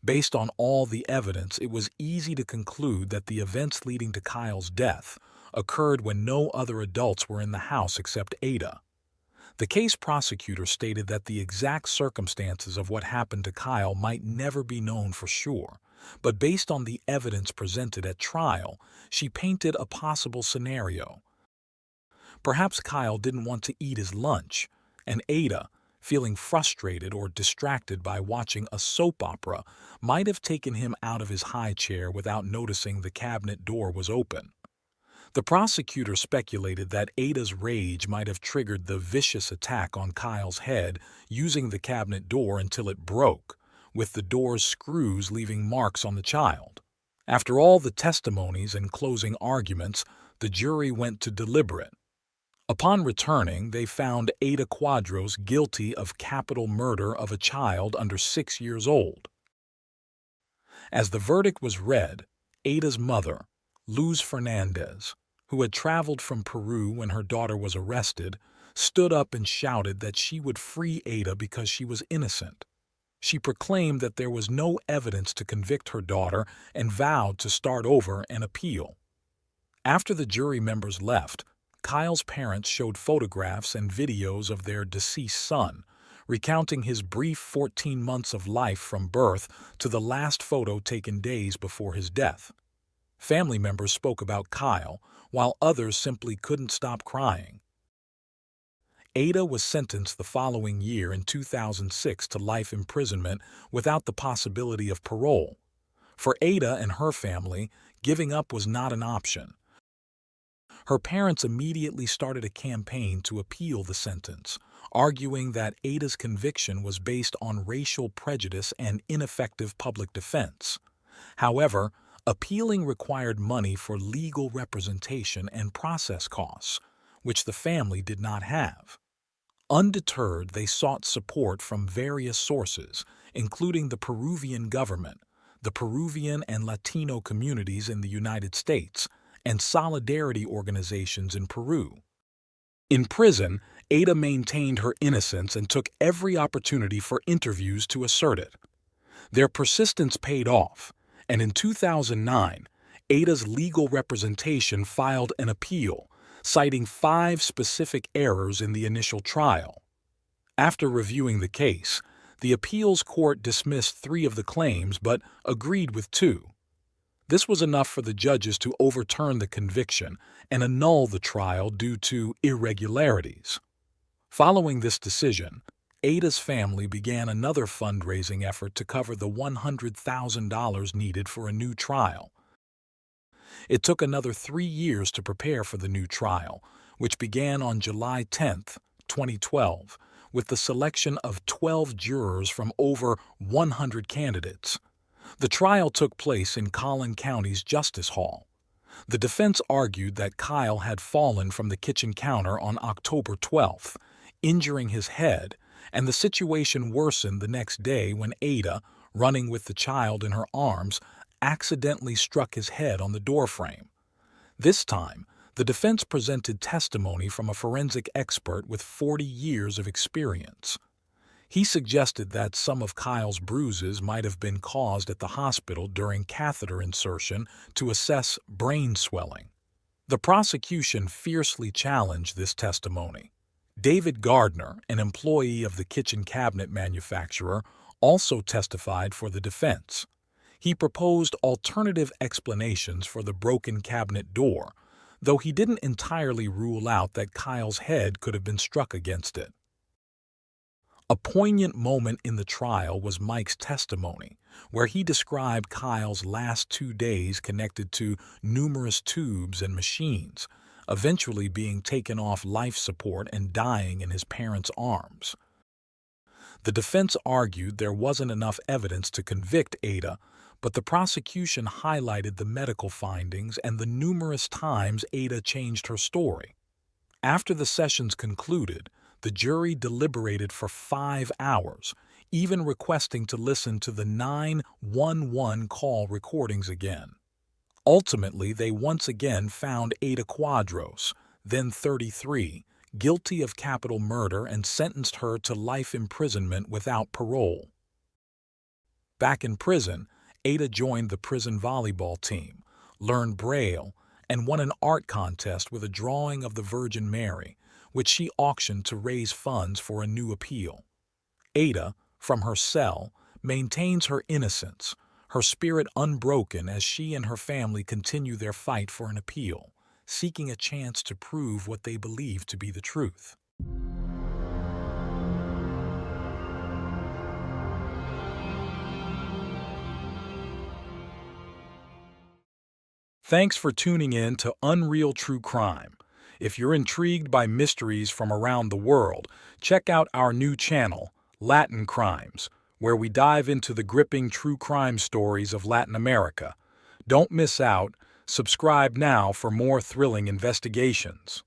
[SPEAKER 4] Based on all the evidence, it was easy to conclude that the events leading to Kyle's death occurred when no other adults were in the house except Ada. The case prosecutor stated that the exact circumstances of what happened to Kyle might never be known for sure, but based on the evidence presented at trial, she painted a possible scenario. Perhaps Kyle didn't want to eat his lunch, and Ada, feeling frustrated or distracted by watching a soap opera, might have taken him out of his high chair without noticing the cabinet door was open. The prosecutor speculated that Ada's rage might have triggered the vicious attack on Kyle's head using the cabinet door until it broke, with the door's screws leaving marks on the child. After all the testimonies and closing arguments, the jury went to deliberate. Upon returning, they found Ada Quadros guilty of capital murder of a child under 6 years old. As the verdict was read, Ada's mother, Luz Fernandez, who had traveled from Peru when her daughter was arrested, stood up and shouted that she would free Ada because she was innocent. She proclaimed that there was no evidence to convict her daughter and vowed to start over and appeal. After the jury members left, Kyle's parents showed photographs and videos of their deceased son, recounting his brief 14 months of life from birth to the last photo taken days before his death. Family members spoke about Kyle, while others simply couldn't stop crying. Ada was sentenced the following year in 2006 to life imprisonment without the possibility of parole. For Ada and her family, giving up was not an option. Her parents immediately started a campaign to appeal the sentence, arguing that Ada's conviction was based on racial prejudice and ineffective public defense. However, appealing required money for legal representation and process costs, which the family did not have. Undeterred, they sought support from various sources, including the Peruvian government, the Peruvian and Latino communities in the United States, and solidarity organizations in Peru. In prison, Ada maintained her innocence and took every opportunity for interviews to assert it. Their persistence paid off, and in 2009, Ada's legal representation filed an appeal, citing 5 specific errors in the initial trial. After reviewing the case, the appeals court dismissed 3 of the claims but agreed with 2. This was enough for the judges to overturn the conviction and annul the trial due to irregularities. Following this decision, Ada's family began another fundraising effort to cover the $100,000 needed for a new trial. It took another 3 years to prepare for the new trial, which began on July 10, 2012, with the selection of 12 jurors from over 100 candidates. The trial took place in Collin County's Justice Hall. The defense argued that Kyle had fallen from the kitchen counter on October 12th, injuring his head, and the situation worsened the next day when Ada, running with the child in her arms, accidentally struck his head on the doorframe. This time, the defense presented testimony from a forensic expert with 40 years of experience. He suggested that some of Kyle's bruises might have been caused at the hospital during catheter insertion to assess brain swelling. The prosecution fiercely challenged this testimony. David Gardner, an employee of the kitchen cabinet manufacturer, also testified for the defense. He proposed alternative explanations for the broken cabinet door, though he didn't entirely rule out that Kyle's head could have been struck against it. A poignant moment in the trial was Mike's testimony, where he described Kyle's last 2 days connected to numerous tubes and machines, eventually being taken off life support and dying in his parents' arms. The defense argued there wasn't enough evidence to convict Ada, but the prosecution highlighted the medical findings and the numerous times Ada changed her story. After the sessions concluded, the jury deliberated for 5 hours, even requesting to listen to the 911 call recordings again. Ultimately, they once again found Ada Quadros, then 33, guilty of capital murder and sentenced her to life imprisonment without parole. Back in prison, Ada joined the prison volleyball team, learned Braille, and won an art contest with a drawing of the Virgin Mary, which she auctioned to raise funds for a new appeal. Ada, from her cell, maintains her innocence, her spirit unbroken as she and her family continue their fight for an appeal, seeking a chance to prove what they believe to be the truth. Thanks for tuning in to Unreal True Crime. If you're intrigued by mysteries from around the world, check out our new channel, Latin Crimes, where we dive into the gripping true crime stories of Latin America. Don't miss out. Subscribe now for more thrilling investigations.